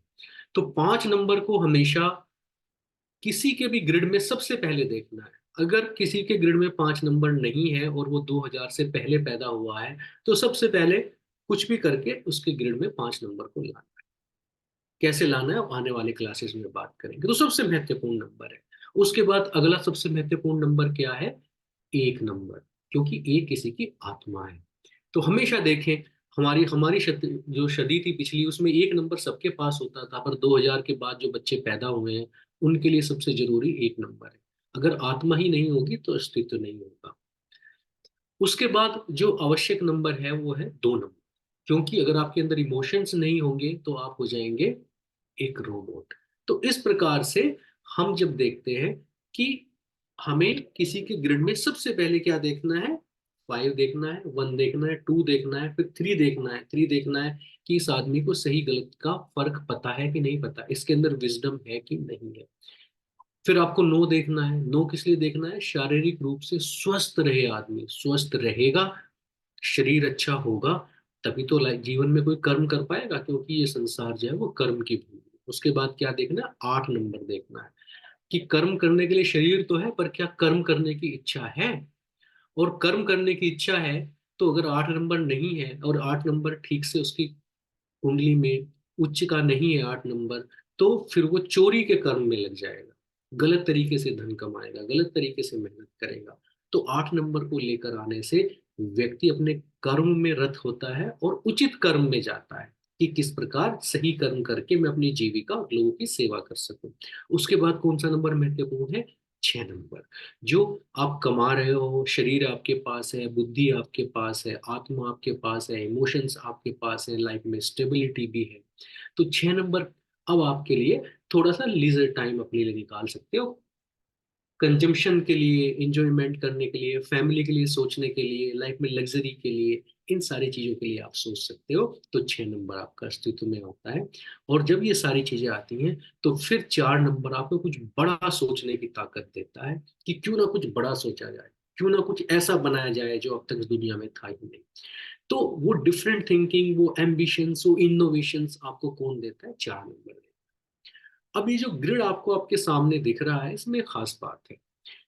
तो 5 नंबर को हमेशा किसी के भी ग्रिड में सबसे पहले देखना है। अगर किसी के ग्रिड में 5 नंबर नहीं है और वो 2000 से पहले पैदा हुआ है, तो सबसे पहले कुछ भी करके उसके ग्रिड में 5 नंबर को लाना है। कैसे लाना है आने वाले क्लासेस में बात करेंगे। तो सबसे महत्वपूर्ण नंबर है। उसके बाद अगला सबसे महत्वपूर्ण नंबर क्या है, 1 नंबर, क्योंकि एक किसी की आत्मा है। तो हमेशा देखें, हमारी हमारी जो सदी थी पिछली, उसमें 1 नंबर सबके पास होता था, पर 2000 के बाद जो बच्चे पैदा हुए हैं उनके लिए सबसे जरूरी 1 नंबर है। अगर आत्मा ही नहीं होगी तो अस्तित्व नहीं होगा। उसके बाद जो आवश्यक नंबर है वो है 2 नंबर, क्योंकि अगर आपके अंदर इमोशंस नहीं होंगे तो आप हो जाएंगे एक रोबोट। तो इस प्रकार से हम जब देखते हैं कि हमें किसी के ग्रिड में सबसे पहले क्या देखना है, 5 देखना है, 1 देखना है, 2 देखना है, फिर 3 देखना है। 3 देखना है कि इस आदमी को सही गलत का फर्क पता है कि नहीं पता, इसके अंदर विजडम है कि नहीं है। फिर आपको 9 देखना है। 9 किस लिए देखना है, शारीरिक रूप से स्वस्थ रहे आदमी, स्वस्थ रहेगा, शरीर अच्छा होगा, तभी तो जीवन में कोई कर्म कर पाएगा, क्योंकि ये संसार जो है वो कर्म की भूमि है। उसके बाद क्या देखना है, 8 नंबर देखना है कि कर्म करने के लिए शरीर तो है, पर क्या कर्म करने की इच्छा है। और कर्म करने की इच्छा है तो अगर 8 नंबर नहीं है और 8 नंबर ठीक से उसकी कुंडली में उच्च का नहीं है 8 नंबर, तो फिर वो चोरी के कर्म में लग जाएगा, गलत तरीके से धन कमाएगा, गलत तरीके से मेहनत करेगा। तो 8 नंबर को लेकर आने से व्यक्ति अपने कर्म में रत होता है और उचित कर्म में जाता है कि किस प्रकार सही कर्म करके मैं अपनी जीविका और लोगों की सेवा कर सकूं। उसके बाद कौन सा नंबर महत्वपूर्ण है, 6 नंबर। जो आप कमा रहे हो, शरीर आपके पास है, बुद्धि आपके पास है, आत्मा आपके पास है, इमोशंस आपके पास है, लाइफ में स्टेबिलिटी भी है। तो 6 नंबर अब आपके लिए थोड़ा सा लीजर टाइम अपने लिए निकाल सकते हो, कंजम्पशन के लिए, इंजॉयमेंट करने के लिए, फैमिली के लिए, सोचने के लिए, लाइफ में लग्जरी के लिए, इन सारी चीजों के लिए आप सोच सकते हो। तो 6 नंबर आपका अस्तित्व में आता है। और जब ये सारी चीजें आती हैं तो फिर 4 नंबर आपको कुछ बड़ा सोचने की ताकत देता है कि क्यों ना कुछ बड़ा सोचा जाए, क्यों ना कुछ ऐसा बनाया जाए जो अब तक इस दुनिया में था ही नहीं। तो वो डिफरेंट थिंकिंग, वो एम्बिशंस, वो इनोवेशंस आपको कौन देता है, 4 नंबर देता है। अब ये जो ग्रिड आपको आपके सामने दिख रहा है, इसमें एक खास बात है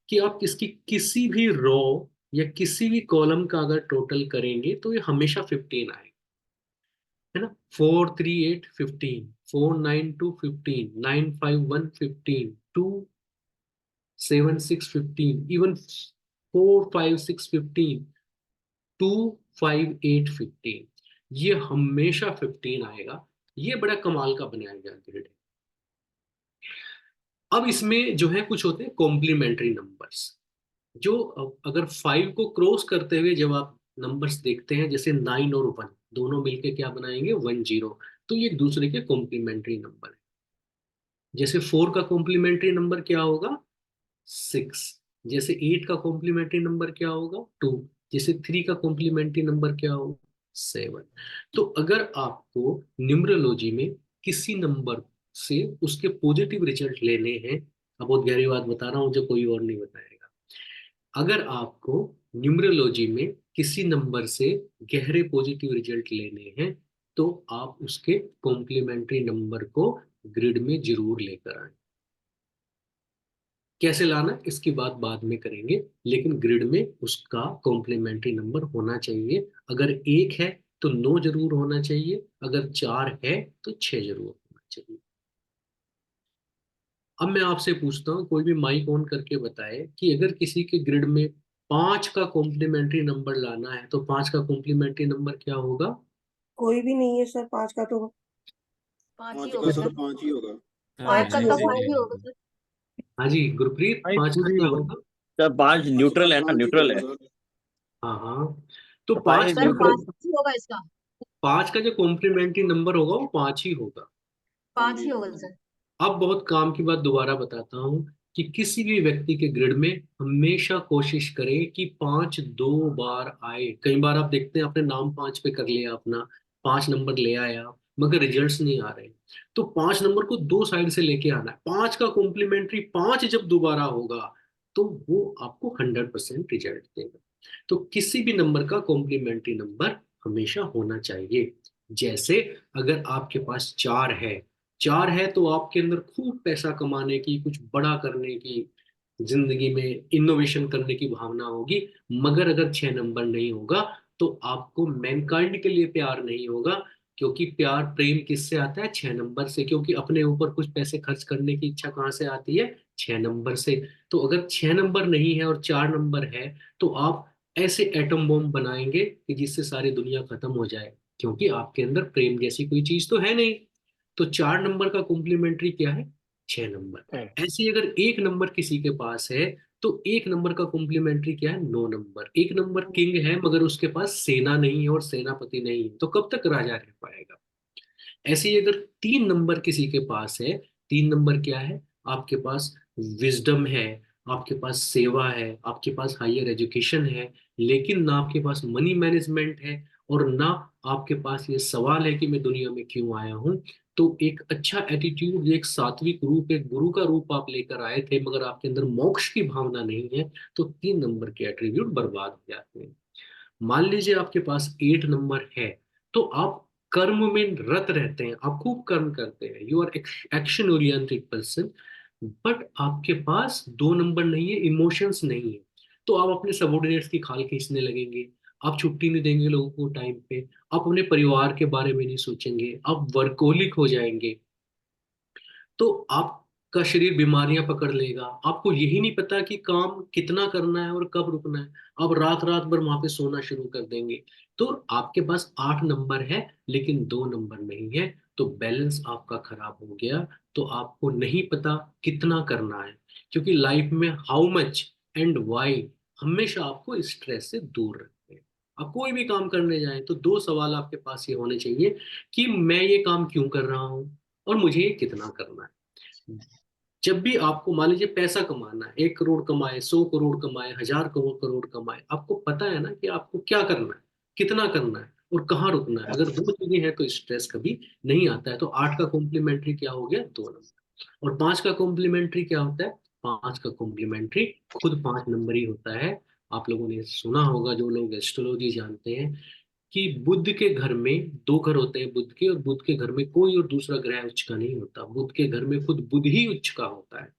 कि आप इसकी किसी भी रो या किसी भी कॉलम का अगर टोटल करेंगे तो ये हमेशा 15 आएगा, है ना। 4 3 8 15, 4 9 2 15, 9 5 1 15, 2 7 6 15, इवन 4 5 6 15, 2 5 8 15, ये हमेशा 15 आएगा। ये बड़ा कमाल का बनाया गया ग्रिड है। अब इसमें जो है कुछ होते हैं कॉम्प्लीमेंट्री नंबर्स, जो अगर 5 को क्रॉस करते हुए जब आप नंबर्स देखते हैं, जैसे 9 और 1 दोनों मिलके क्या बनाएंगे, 10, तो ये एक दूसरे के कॉम्प्लीमेंट्री नंबर है। जैसे 4 का कॉम्प्लीमेंट्री नंबर क्या होगा, 6। जैसे 8 का कॉम्प्लीमेंट्री नंबर क्या होगा, 2। जैसे 3 का कॉम्प्लीमेंट्री नंबर क्या होगा, 7। तो अगर आपको न्यूमरोलॉजी में किसी नंबर से उसके पॉजिटिव रिजल्ट लेने हैं, अब बहुत गहरी बात बता रहा हूँ जो कोई और नहीं बताएगा, अगर आपको न्यूमरोलॉजी में किसी नंबर से गहरे पॉजिटिव रिजल्ट लेने हैं तो आप उसके कॉम्प्लीमेंट्री नंबर को ग्रिड में जरूर लेकर आए। कैसे लाना इसकी बात बाद में करेंगे, लेकिन ग्रिड में उसका कॉम्प्लीमेंट्री नंबर होना चाहिए। अगर 1 है तो 9 जरूर होना चाहिए, अगर 4 है तो 6 जरूर होना चाहिए। अब मैं आपसे पूछता हूँ, कोई भी माइक ऑन करके बताए कि अगर किसी के ग्रिड में 5 का कॉम्प्लीमेंट्री नंबर लाना है तो 5 का कॉम्प्लीमेंट्री नंबर क्या होगा। कोई भी नहीं है सर, 5 का तो पांच ही होगा सर। 5 ही होगा। पांच का तो 5 ही होगा सर। हाँ जी गुरप्रीत, भाई 5 का खुद ही क्या होगा। होगा। सर 5 न्यूट्रल है ना, 5 ही न्यूट्रल है। होगा सर। हाँ हाँ, तो तो 5 5 सर न्यूट्रल। 5 ही होगा इसका। 5 का जो कॉम्प्लीमेंट्री नंबर होगा वो 5 ही होगा। 5 ही होगा सर। अब बहुत काम की बात दोबारा बताता हूँ कि किसी भी व्यक्ति के ग्रिड में हमेशा कोशिश करें कि 5 2 बार आए। कई बार आप देखते हैं आपने नाम 5 पे कर लिया, अपना 5 नंबर ले आया, मगर रिजल्ट्स नहीं आ रहे। तो 5 नंबर को 2 साइड से लेके आना है। 5 का कॉम्प्लीमेंट्री 5 जब दोबारा होगा तो वो आपको 100% रिजल्ट देगा। तो किसी भी नंबर का कॉम्प्लीमेंट्री नंबर हमेशा होना चाहिए। जैसे अगर आपके पास 4 है, 4 है तो आपके अंदर खूब पैसा कमाने की, कुछ बड़ा करने की, जिंदगी में इनोवेशन करने की भावना होगी। मगर अगर 6 नंबर नहीं होगा तो आपको मैनकाइंड के लिए प्यार नहीं होगा, क्योंकि प्यार प्रेम किससे आता है, 6 नंबर से। क्योंकि अपने ऊपर कुछ पैसे खर्च करने की इच्छा कहाँ से आती है, 6 नंबर से। तो अगर 6 नंबर नहीं है और 4 नंबर है तो आप ऐसे एटम बॉम्ब बनाएंगे कि जिससे सारी दुनिया खत्म हो जाए, क्योंकि आपके अंदर प्रेम जैसी कोई चीज तो है नहीं। तो 4 नंबर का कॉम्प्लीमेंट्री क्या है, 6 नंबर। है। ऐसे ही अगर 1 नंबर किसी के पास है तो 1 नंबर का कॉम्प्लीमेंट्री क्या है, 9 नंबर। 1 नंबर किंग है मगर उसके पास सेना नहीं है और सेनापति नहीं है, तो कब तक राजा रह पाएगा। ऐसे ही अगर 3 नंबर किसी के पास है, 3 नंबर क्या है, आपके पास विजडम है, आपके पास सेवा है, आपके पास हायर एजुकेशन है, लेकिन ना आपके पास मनी मैनेजमेंट है, और ना आपके पास ये सवाल है कि मैं दुनिया में क्यों आया हूँ, तो एक अच्छा एटीट्यूड, एक सात्विक रूप, एक गुरु का रूप आप लेकर आए थे, मगर आपके अंदर मोक्ष की भावना नहीं है, तो 3 नंबर के एट्रीब्यूट बर्बाद हो जाते हैं। मान लीजिए आपके पास 8 नंबर है, तो आप कर्म में रत रहते हैं, आप खूब कर्म करते हैं, you are action oriented person, but आपके पास 2 नंबर नहीं है, इमोशंस नहीं है, तो आप अपने सबोर्डिनेट्स की खाल खींचने लगेंगे, आप छुट्टी नहीं देंगे लोगों को टाइम पे, आप अपने परिवार के बारे में नहीं सोचेंगे, आप वर्कोलिक हो जाएंगे, तो आपका शरीर बीमारियां पकड़ लेगा, आपको यही नहीं पता कि काम कितना करना है और कब रुकना है, आप रात रात भर वहां पे सोना शुरू कर देंगे। तो आपके पास 8 नंबर है लेकिन 2 नंबर नहीं है, तो बैलेंस आपका खराब हो गया, तो आपको नहीं पता कितना करना है, क्योंकि लाइफ में हाउ मच एंड वाई हमेशा आपको स्ट्रेस से दूर रखते हैं। आप कोई भी काम करने जाएं तो 2 सवाल आपके पास ये होने चाहिए कि मैं ये काम क्यों कर रहा हूँ और मुझे ये कितना करना है। जब भी आपको मान लीजिए पैसा कमाना है, 1 करोड़ कमाए, 100 करोड़ कमाए, 1000 करोड़ कमाए, आपको पता है ना कि आपको क्या करना है, कितना करना है और कहाँ रुकना है। अगर 2 चीजें हैं तो स्ट्रेस कभी नहीं आता है। तो 8 का कॉम्प्लीमेंट्री क्या हो गया, 2 नंबर। और 5 का कॉम्प्लीमेंट्री क्या होता है, 5 का कॉम्प्लीमेंट्री खुद 5 नंबर ही होता है। आप लोगों ने सुना होगा, जो लोग एस्ट्रोलॉजी जानते हैं, कि बुध के घर में 2 घर होते हैं बुध के, और बुध के घर में कोई और दूसरा ग्रह उच्च का नहीं होता, बुध के घर में खुद बुध ही उच्च का होता है।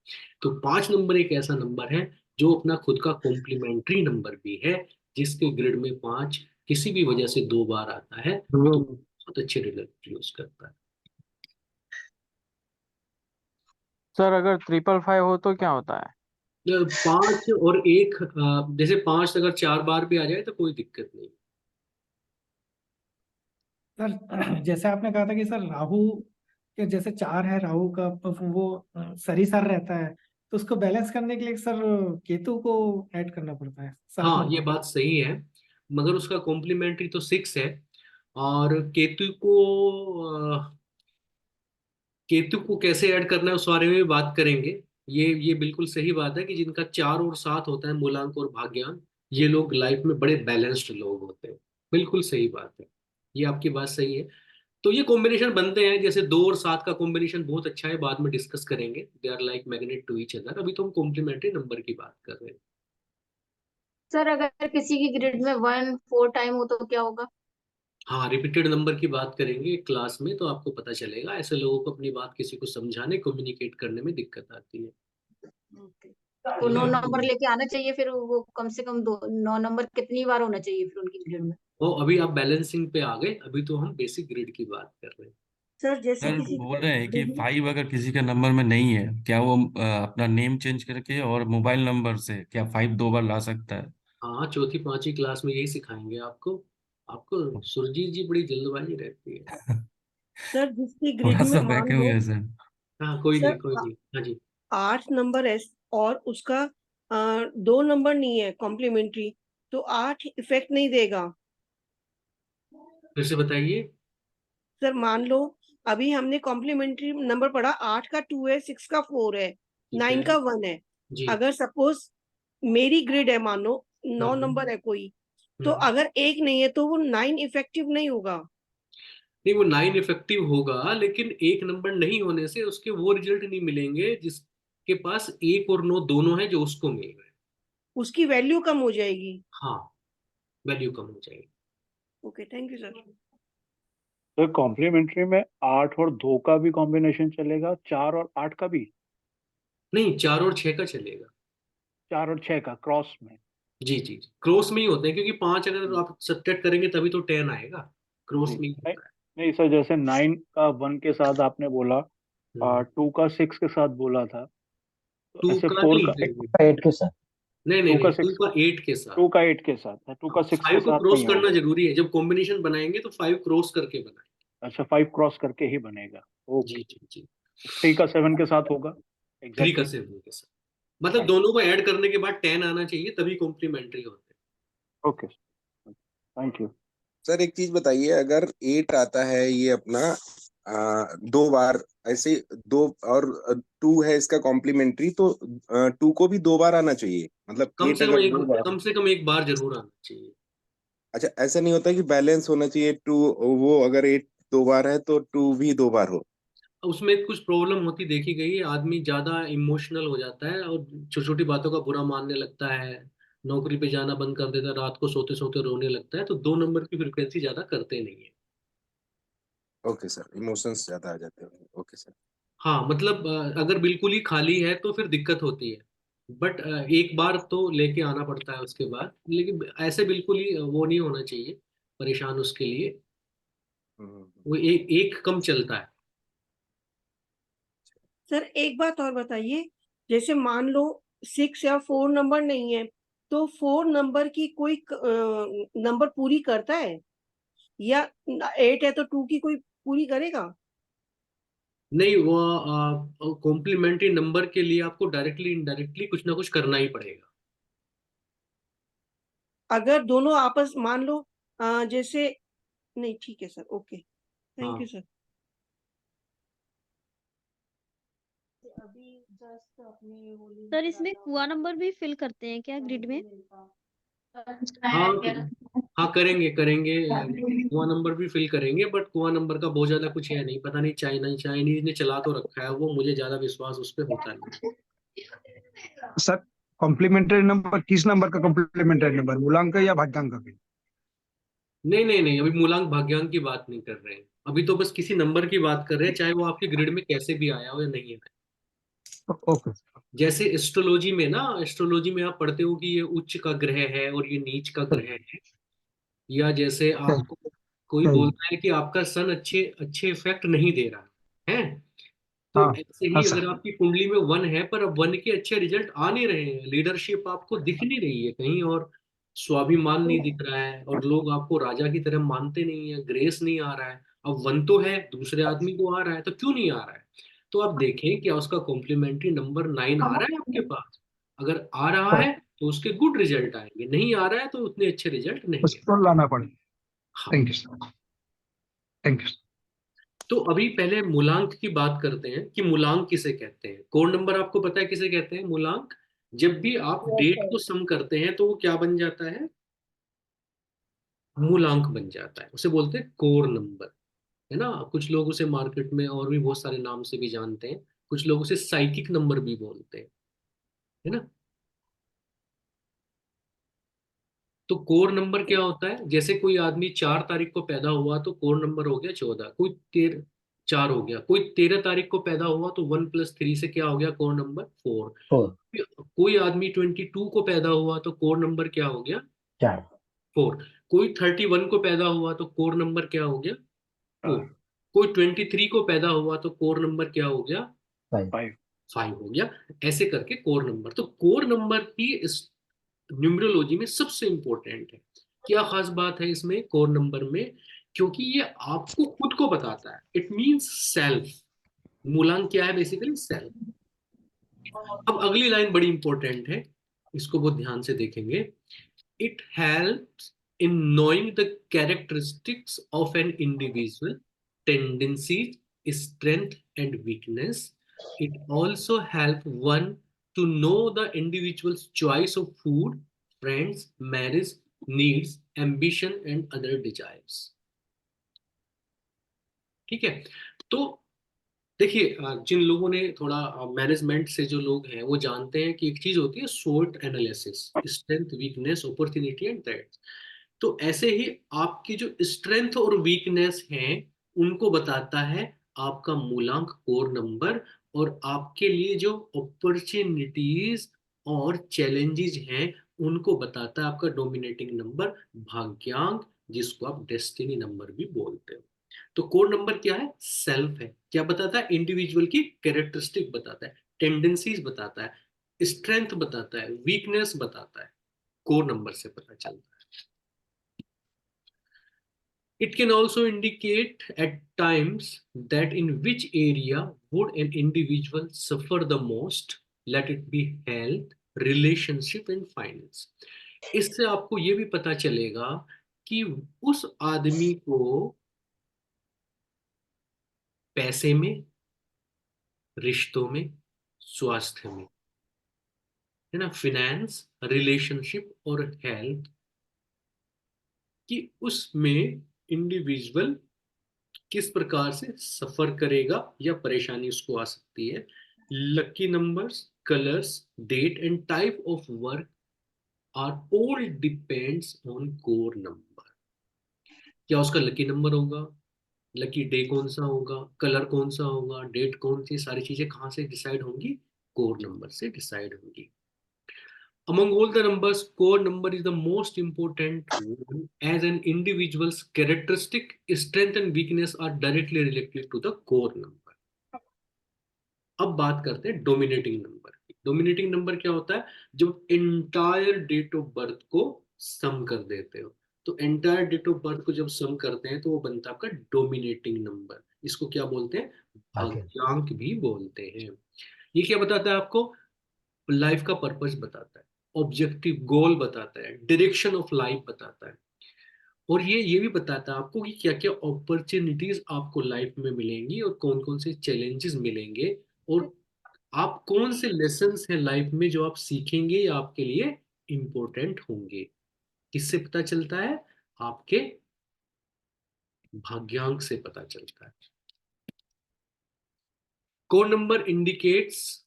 तो 5 नंबर एक ऐसा नंबर है जो अपना खुद का कॉम्प्लीमेंट्री नंबर भी है, जिसके ग्रिड में 5 किसी भी वजह से 2 बार आता है तो बहुत अच्छे रिजल्ट यूज करता है। सर अगर 555 हो तो क्या होता है? 5 और 1, जैसे 5 अगर 4 बार भी आ जाए तो कोई दिक्कत नहीं। सर जैसे आपने कहा था कि सर राहु के जैसे 4 है, राहु का वो सरीसर रहता है, तो उसको बैलेंस करने के लिए सर केतु को ऐड करना पड़ता है, 7 हाँ, ये नंबर। बात सही है, मगर उसका कॉम्प्लीमेंट्री तो 6 है। और केतु को कैसे ऐड करना है उस बारे में भी बात करेंगे। ये बिल्कुल सही बात है कि जिनका 4 और 7 होता है, मूलांक और भाग्यांक, ये लोग लाइफ में बड़े बैलेंस्ड लोग होते हैं। बिल्कुल सही बात है, ये आपकी बात सही है। तो ये कॉम्बिनेशन बनते हैं, जैसे 2 और 7 का कॉम्बिनेशन बहुत अच्छा है, बाद में डिस्कस करेंगे, they are like magnet to each other. अभी तो हम कॉम्प्लीमेंट्री नंबर की बात कर रहे हैं। सर अगर किसी की ग्रिड में 1 4 टाइम हो तो क्या होगा? हाँ, रिपीटेड नंबर की बात करेंगे क्लास में, तो आपको पता चलेगा। ऐसे लोगों को अपनी बात किसी को समझाने, कम्युनिकेट करने में दिक्कत आती है। ओके। तो 9 नंबर लेके आना चाहिए, फिर वो कम से कम 9 नंबर कितनी बार होना चाहिए फिर उनकी ग्रिड में? वो अभी आप बैलेंसिंग पे आ गए, अभी तो हम बेसिक ग्रिड की बात कर रहे हैं। सर जैसे सर किसी बोल रहे हैं कि ग्रिड 5 अगर किसी का नंबर में नहीं है, क्या वो अपना नेम चेंज करके और मोबाइल नंबर से क्या 5 2 बार ला सकता है? हाँ, चौथी पांचवी क्लास में यही सिखाएंगे आपको। आपको सुरजीत जी बड़ी जल्दबाजी रहती है। सर जिसकी ग्रिड थोड़ा में सा मान बहके हुए लो हैं सर। हाँ, कोई नहीं सर कोई नहीं, हाँ जी। 8 नंबर है और उसका 2 नंबर नहीं है कॉम्प्लीमेंट्री, तो 8 इफेक्ट नहीं देगा। फिर से बताइए। सर मान लो अभी हमने कॉम्प्लीमेंट्री नंबर पढ़ा, 8 का 2 है, 6 का 4 है, ठीक 9 है का 1 है। जी। अगर सपोज मेरी ग्रिड है, मान लो 9 हम्म नंबर है कोई, तो हम्म। अगर एक नहीं है तो वो 9 इफेक्टिव नहीं होगा। नहीं, वो 9 इफेक्टिव होगा, लेकिन 1 नंबर नहीं होने से उसके वो रिजल्ट नहीं मिलेंगे जिसके पास 1 और 9 दोनों है, जो उसको मिल रहे हैं। उसकी वैल्यू कम हो जाएगी। हाँ, वैल्यू कम हो जाएगी। Okay, thank you sir. तो कॉम्प्लीमेंट्री में 8 और 2 का भी कॉम्बिनेशन चलेगा, 4 और 8 का भी? नहीं, 4 और 6 का चलेगा। 4 और 6 का क्रॉस में? जी जी जी, क्रॉस में ही होते हैं, क्योंकि 5 अगर जी आप सब्ट्रैक्ट करेंगे तभी तो 10 आएगा, क्रॉस जी। में ही नहीं होता है। नहीं सर, जैसे 9 का 1 के साथ आपने बोला, हम्म। 2 का 6 के साथ बोला था, तो 2 ऐसे का 4 का, नहीं, 8 के साथ। नहीं नहीं 2 का नहीं, 2 6, का 8 के साथ। 2 का 8 के साथ, 2 का 6 के 5 को साथ क्रॉस नहीं करना होगा? जरूरी है, जब कॉम्बिनेशन बनाएंगे तो 5 क्रॉस करके बनाएंगे। अच्छा, 5 क्रॉस करके ही बनेगा। जी ओके। जी जी। 3 का 7 के साथ होगा? 3 का एग्जैक्टली। 7 के साथ, मतलब राइट। दोनों को ऐड करने के बाद 10 आना चाहिए, तभी कॉम्प्लीमेंट्री होते ओके, थैंक यू। सर एक चीज बताइए, अगर 8 आता है ये अपना दो बार ऐसे दो, और 2 है इसका कॉम्प्लीमेंट्री, तो 2 को भी 2 बार आना चाहिए, मतलब 8 अगर 2 बार। कम से कम एक बार जरूर आना चाहिए। अच्छा, ऐसा नहीं होता कि बैलेंस होना चाहिए 2, वो अगर 8 2 बार है तो 2 भी 2 बार हो? उसमें कुछ प्रॉब्लम होती देखी गई है, आदमी ज्यादा इमोशनल हो जाता है और छोटी छोटी बातों का बुरा मानने लगता है, नौकरी पे जाना बंद कर देता है, रात को सोते सोते रोने लगता है, तो 2 नंबर की फ्रिक्वेंसी ज्यादा करते नहीं है। ओके सर, इमोशंस ज्यादा आ जाते हैं। Okay sir. हाँ मतलब अगर बिल्कुल ही खाली है तो फिर दिक्कत होती है, बट एक बार तो लेके आना पड़ता है उसके बाद, लेकिन ऐसे बिल्कुल ही वो नहीं होना चाहिए परेशान उसके लिए। वो एक कम चलता है। सर एक बात और बताइए, जैसे मान लो 6 या 4 नंबर नहीं है, तो 4 नंबर की कोई नंबर पूरी करता है, या 8 है तो 2 की कोई पूरी करेगा? नहीं, वो कॉम्प्लीमेंट्री नंबर के लिए आपको डायरेक्टली इनडायरेक्टली कुछ ना कुछ करना ही पड़ेगा। अगर दोनों आपस मान लो जैसे, नहीं ठीक है सर, ओके, थैंक यू हाँ सर। सर इसमें कुआ नंबर भी फिल करते हैं क्या ग्रिड में? हाँ हाँ, करेंगे करेंगे, कुआं नंबर भी फिल करेंगे, बट कुआं नंबर का बहुत ज्यादा कुछ है नहीं, पता नहीं चाइनीज ने चला तो रखा है वो, मुझे ज्यादा विश्वास उस पर होता नहीं। सर कॉम्प्लीमेंट्री नंबर किस नंबर का कॉम्प्लीमेंट्री नंबर, मूलांक या भाग्यांक का? नहीं नहीं नहीं, अभी मूलांक भाग्यांक की बात नहीं कर रहे हैं, अभी तो बस किसी नंबर की बात कर रहे हैं, चाहे वो आपके ग्रिड में कैसे भी आया हो या नहीं आया। ओके। जैसे एस्ट्रोलॉजी में ना, एस्ट्रोलॉजी में आप पढ़ते हो कि ये उच्च का ग्रह है और ये नीच का ग्रह है, या जैसे आपको कोई बोलता है कि आपका सन अच्छे अच्छे इफेक्ट नहीं दे रहा है, तो हाँ ऐसे हाँ ही सर। अगर आपकी कुंडली में 1 है पर अब 1 के अच्छे रिजल्ट आ नहीं रहे हैं, लीडरशिप आपको दिख नहीं रही है कहीं, और स्वाभिमान नहीं दिख रहा है, और लोग आपको राजा की तरह मानते नहीं है, ग्रेस नहीं आ रहा है, अब 1 तो है दूसरे आदमी को आ रहा है, तो क्यों नहीं आ रहा है? तो आप देखें क्या उसका कॉम्प्लीमेंट्री नंबर 9 आ रहा है आपके पास? अगर आ रहा है तो उसके गुड रिजल्ट आएंगे, नहीं आ रहा है तो उतने अच्छे रिजल्ट नहीं है। उसको लाना पड़ेगा। हाँ, thank you sir, thank you. तो अभी पहले मूलांक की बात करते हैं कि मूलांक किसे कहते हैं। कोड नंबर आपको पता है किसे कहते हैं मूलांक? जब भी आप डेट को सम करते हैं तो वो क्या बन जाता है? मूलांक बन जाता है, उसे बोलते हैं कोर नंबर, है ना। कुछ लोग उसे मार्केट में और भी बहुत सारे नाम से भी जानते हैं, कुछ लोग उसे साइकिक नंबर भी बोलते हैं, है ना। तो कोर नंबर क्या होता है? जैसे कोई आदमी 4 तारीख को पैदा हुआ तो कोर नंबर हो गया 14, कोई 4 हो गया, कोई 13 तारीख को पैदा हुआ तो 1 + 3 से क्या हो गया? Core number 4। कोई आदमी 22 को पैदा हुआ तो कोर नंबर क्या हो गया? 4। कोई 31 को पैदा हुआ तो कोर नंबर क्या हो गया? 4। कोई 23 को पैदा हुआ तो कोर नंबर क्या हो गया? 5। 5 हो गया। ऐसे करके कोर नंबर, तो कोर नंबर ही इस न्यूमरोलॉजी में सबसे इंपॉर्टेंट है। क्या खास बात है इसमें कोर नंबर में? क्योंकि ये आपको खुद को बताता है, इट मींस सेल्फ। मूलांक क्या है? Basically self. अब अगली लाइन बड़ी इंपॉर्टेंट है, इसको बहुत ध्यान से देखेंगे। It helps in knowing the characteristics of an individual, tendencies, strength and weakness. It also help one to know the individual's choice of food, friends, marriage, needs, ambition and other desires. ठीक है, तो देखिए जिन लोगों ने थोड़ा management से जो लोग हैं वो जानते हैं कि एक चीज होती है SWOT analysis, strength, weakness, opportunity and threats. तो ऐसे ही आपकी जो स्ट्रेंथ और वीकनेस हैं उनको बताता है आपका मूलांक कोर नंबर, और आपके लिए जो अपॉर्चुनिटीज और चैलेंजेस हैं उनको बताता है आपका डोमिनेटिंग नंबर, भाग्यांक, जिसको आप डेस्टिनी नंबर भी बोलते हो। तो कोड नंबर क्या है? सेल्फ है। क्या बताता है? इंडिविजुअल की कैरेक्टरिस्टिक बताता है, टेंडेंसीज बताता है, स्ट्रेंथ बताता है, वीकनेस बताता है, कोड नंबर से पता चलता है। It can also indicate at times that in which area would an individual suffer the most, let it be health, relationship and finance। इससे आपको ये भी पता चलेगा कि उस आदमी को पैसे में, रिश्तों में, स्वास्थ्य में, है ना, फिनेंस, रिलेशनशिप और हेल्थ, कि उसमें इंडिविजुअल किस प्रकार से सफर करेगा या परेशानी उसको आ सकती है। Lucky numbers, colours, date and type of work are all depends on core number. क्या उसका लकी नंबर होगा, लकी डे कौन सा होगा, कलर कौन सा होगा, डेट कौन सी, सारी चीजें कहाँ से डिसाइड होंगी, कोर नंबर से डिसाइड होंगी। Among all the numbers, core number is the most important one, as an individual's characteristic, strength and weakness are directly related to the core number. अब बात करते हैं डोमिनेटिंग नंबर की। Dominating number क्या होता है, जब एंटायर डेट ऑफ बर्थ को सम कर देते हो। तो एंटायर डेट ऑफ बर्थ को जब सम करते हैं तो वो बनता है आपका डोमिनेटिंग नंबर। इसको क्या बोलते हैं, भाग्यांक भी बोलते हैं। ये क्या बताता है आपको, लाइफ का पर्पस बताता है, ऑब्जेक्टिव गोल बताता है, डायरेक्शन ऑफ लाइफ बताता है, और ये भी बताता है आपको कि क्या क्या अपॉर्चुनिटीज आपको लाइफ में मिलेंगी और कौन कौन से चैलेंजेस मिलेंगे, और आप कौन से लेसन्स हैं लाइफ में जो आप सीखेंगे या आपके लिए इंपॉर्टेंट होंगे। किससे पता चलता है, आपके भाग्यांक से पता चलता है। Code number indicates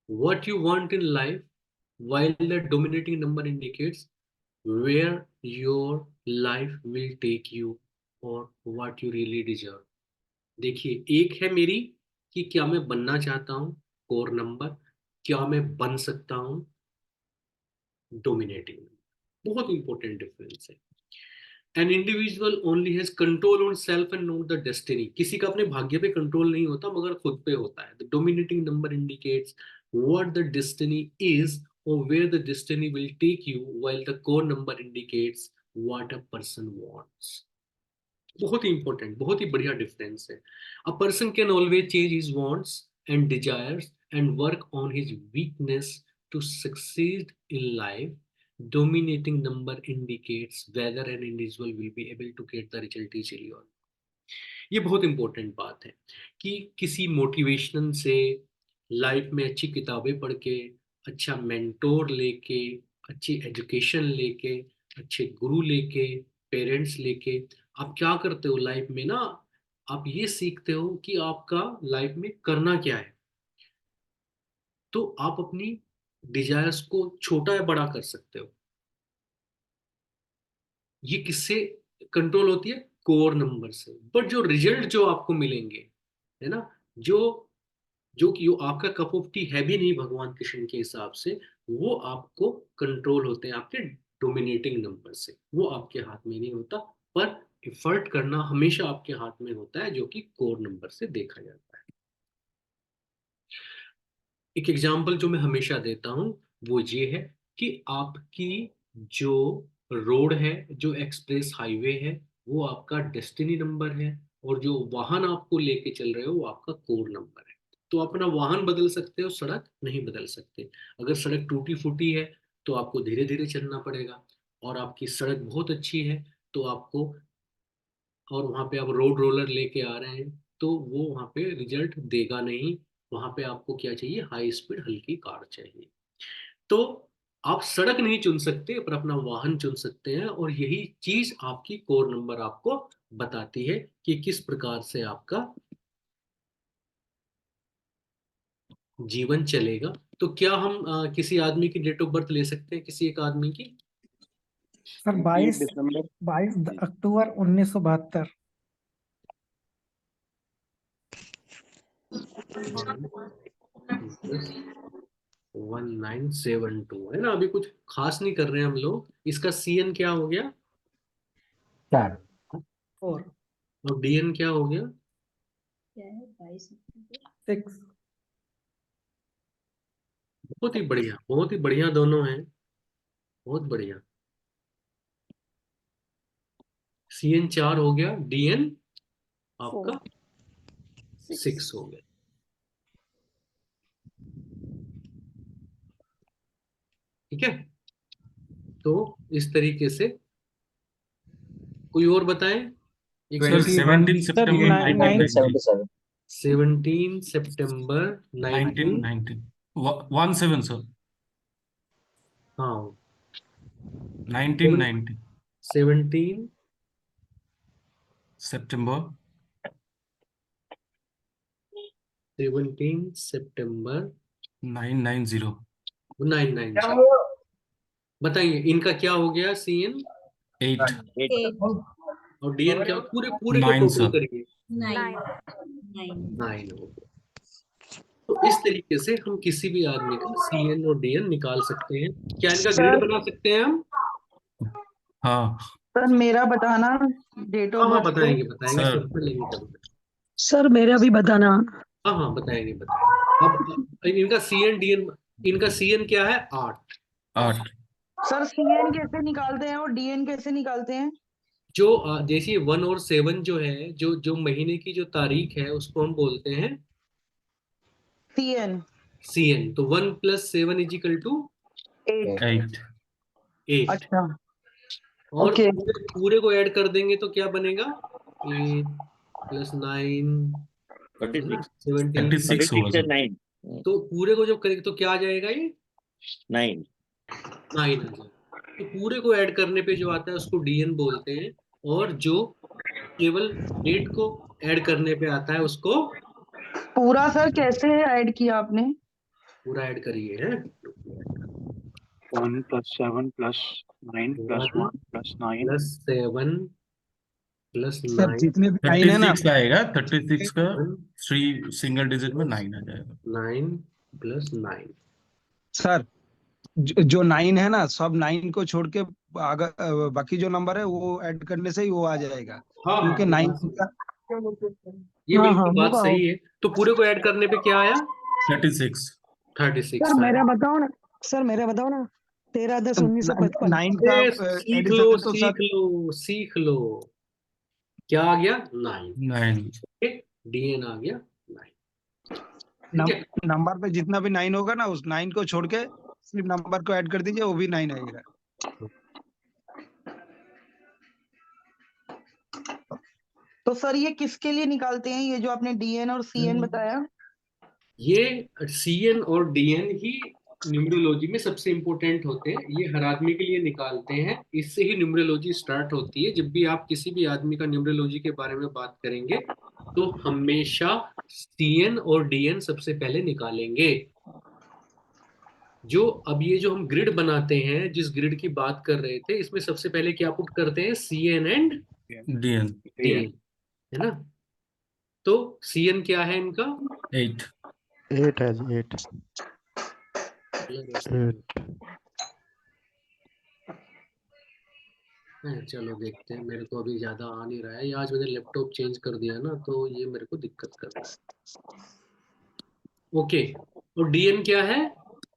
what you want in life, while the dominating number indicates where your life will take you or what you really deserve। देखिए, एक है मेरी कि क्या मैं बनना चाहता हूं, कोर नंबर, क्या मैं बन सकता हूं, डोमिनेटिंग नंबर। बहुत इंपॉर्टेंट डिफरेंस है। An individual only has control on self and not the destiny। किसी का अपने भाग्य पे कंट्रोल नहीं होता मगर खुद पे होता है। The dominating number indicates what the destiny is or where the destiny will take you, while the core number indicates what a person wants। बहुत ही इंपॉर्टेंट, बहुत ही बढ़िया डिफरेंस है। A person can always change his wants and desires and work on his weakness to succeed in life। Dominating number indicates whether an individual will be able to get the result easily or not। ये बहुत important बात है कि किसी motivation से, life में अच्छी किताबें पढ़ के, अच्छा मेंटोर लेके, अच्छी एजुकेशन लेके, अच्छे गुरु लेके, पेरेंट्स लेके, आप क्या करते हो लाइफ में ना, आप ये सीखते हो कि आपका लाइफ में करना क्या है। तो आप अपनी डिजायर्स को छोटा या बड़ा कर सकते हो। ये किससे कंट्रोल होती है, कोर नंबर से। बट जो रिजल्ट जो आपको मिलेंगे, है ना, जो जो कि वो आपका कप ऑफ टी है भी नहीं भगवान कृष्ण के हिसाब से, वो आपको कंट्रोल होते हैं आपके डोमिनेटिंग नंबर से। वो आपके हाथ में नहीं होता, पर एफर्ट करना हमेशा आपके हाथ में होता है, जो कि कोर नंबर से देखा जाता है। एक एग्जाम्पल जो मैं हमेशा देता हूं वो ये है कि आपकी जो रोड है, जो एक्सप्रेस हाईवे है, वो आपका डेस्टिनी नंबर है, और जो वाहन आपको लेके चल रहे हो वो आपका कोर नंबर है। तो अपना वाहन बदल सकते हो, सड़क नहीं बदल सकते। अगर सड़क टूटी फूटी है तो आपको धीरे धीरे चलना पड़ेगा, और आपकी सड़क बहुत अच्छी है तो आपको, और वहां पे आप रोड रोलर लेके आ रहे हैं तो वो वहां पे रिजल्ट देगा नहीं। वहां पे आपको क्या चाहिए, हाई स्पीड हल्की कार चाहिए। तो आप सड़क नहीं चुन सकते पर अपना वाहन चुन सकते हैं, और यही चीज आपकी कोर नंबर आपको बताती है कि किस प्रकार से आपका जीवन चलेगा। तो क्या हम किसी आदमी की डेट ऑफ बर्थ ले सकते हैं, किसी एक आदमी की? सर 28 दिसंबर 22 अक्टूबर 1972। 1972 है ना। अभी कुछ खास नहीं कर रहे हैं हम लोग। इसका सीएन क्या हो गया, 4। 4। और डीएन क्या हो गया, क्या है 22 6। बहुत ही बढ़िया, बहुत ही बढ़िया दोनों हैं, बहुत बढ़िया। सीएन 4 हो गया, डीएन आपका 6 हो गया। ठीक है, तो इस तरीके से कोई और बताएं। सर 17 सर सितंबर 1977। 1977 17 सितंबर 1990 17 सर हाँ 1990 17 सितंबर सितंबर 990 990। बताइए इनका क्या हो गया, CN 8 और DN क्या, पूरे पूरे को 9 टोटल सर करिए, 9 हो गया। तो इस तरीके से हम किसी भी आदमी का CN और DN निकाल सकते हैं। क्या इनका ग्रिड सर बना सकते हैं हम? हाँ सर मेरा बताना डेट ऑफ हाँ बर्थ को। बताएंगे सर सब कर लेंगे कभी। सर मेरा भी बताना। हाँ बताएंगे अब इनका CN DN, इनका CN क्या है? 8। 8 सर सीएन कैसे निकालते हैं और डीएन कैसे निकालते हैं? जो जैसे 1 और 7 जो है, जो जो महीने की जो तारीख है उसको हम बोलते हैं सीएन। CN। तो 1 + 7 = 8। 8 8। अच्छा और ओके। पूरे को ऐड कर देंगे तो क्या बनेगा? 8 + 9 36 17। 36 होगा 36 है सर 9 तो पूरे को जब करेंगे तो क्या आ जाएगा? ये 9 9 आ जाएगा। तो पूरे को ऐड करने पे जो आता है उसको DN बोलते हैं, और जो केवल डेट को ऐड करने पे आता है उसको पूरा सर कैसे ऐड किया आपने? पूरा ऐड करिए है। 1 + 7 + 9 + 1 1 + 9 + 7 + सर 9 जितने भी लाइन है ना 36 आएगा 36 का 3 सिंगल डिजिट में 9 आ जाएगा 9 + 9। सर जो 9 है ना सब 9 को छोड़ के बाकी जो नंबर है वो ऐड करने से ही वो आ जाएगा हाँ क्योंकि ये 9 बात सही, का ये हाँ बिल्कुल बात होगा सही है। तो पूरे को ऐड करने पे क्या आया? 36 36 सर आया। मेरा बताओ ना। सर मेरा बताओ ना 13 10 1955। 9 का सीख लो एडिशन तो सीख सर लो सीख लो। क्या आ गया? 9। 9 ठीक, DN आ गया 9। ठीक है। नंबर पे जितना भी 9 होगा ना उस 9 को छोड़ के सिर्फ नंबर को ऐड कर दीजिए वो भी 9 आएगा। तो सर ये किसके लिए निकालते हैं ये जो आपने डीएन और सीएन बताया? ये CN और DN ही न्यूमरोलॉजी में सबसे इंपॉर्टेंट होते हैं। ये हर आदमी के लिए निकालते हैं, इससे ही न्यूमरोलॉजी स्टार्ट होती है। जब भी आप किसी भी आदमी का न्यूमरोलॉजी के बारे में बात करेंगे तो हमेशा CN और DN सबसे पहले निकालेंगे। जो अब ये जो हम ग्रिड बनाते हैं, जिस ग्रिड की बात कर रहे थे, इसमें सबसे पहले क्या पुट करते हैं? CN एंड DN DN, है ना? तो CN क्या है इनका? 8 8 है जी 8 चलो देखते हैं। मेरे को अभी ज्यादा आ नहीं रहा है, ये आज मैंने लैपटॉप चेंज कर दिया ना, तो ये मेरे को दिक्कत कर रहा है। ओके, और DN क्या है?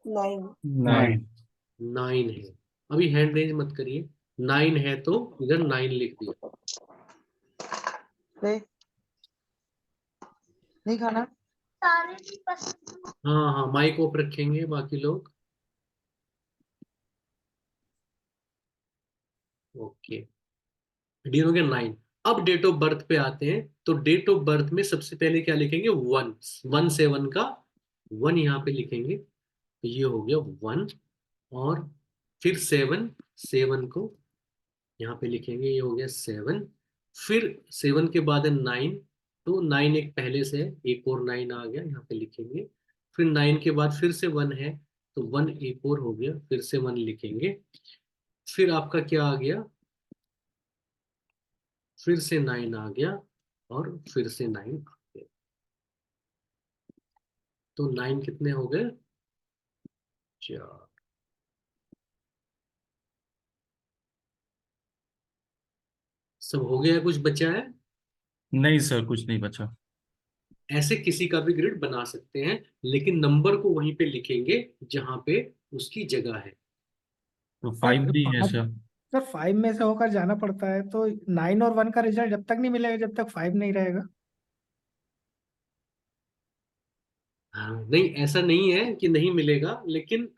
9। 9 9 है। अभी हैंड रेज मत करिए। 9 है तो इधर 9 लिख दिया। नहीं खाना? हाँ माइक ऑफ रखेंगे बाकी लोग। ओके, DN हो गया 9। अब डेट ऑफ बर्थ पे आते हैं। तो डेट ऑफ बर्थ में सबसे पहले क्या लिखेंगे? 1 1 7 का 1 यहाँ पे लिखेंगे, तो ये हो गया 1। और फिर 7 7 को यहाँ पे लिखेंगे, ये हो गया 7। फिर 7 के बाद है 9, तो 9 एक पहले से है, एक और 9 आ गया, यहाँ पे लिखेंगे। फिर 9 के बाद फिर से 1 है, तो 1 एक और हो गया, फिर से 1 लिखेंगे। फिर आपका क्या आ गया? फिर से 9 आ गया, और फिर से 9 आ गया। तो 9 कितने हो गए? 4। सब हो गया? कुछ बचा है? नहीं सर कुछ नहीं बचा ऐसे किसी का भी ग्रिड बना सकते हैं, लेकिन नंबर को वहीं पे लिखेंगे जहां पे उसकी जगह है। तो सर 5 भी है पाँच सर सर 5 में से होकर जाना पड़ता है, तो 9 और 1 का रिजल्ट जब तक नहीं मिलेगा जब तक 5 नहीं रहेगा। हाँ, नहीं ऐसा नहीं है कि नहीं मिलेगा, लेकिन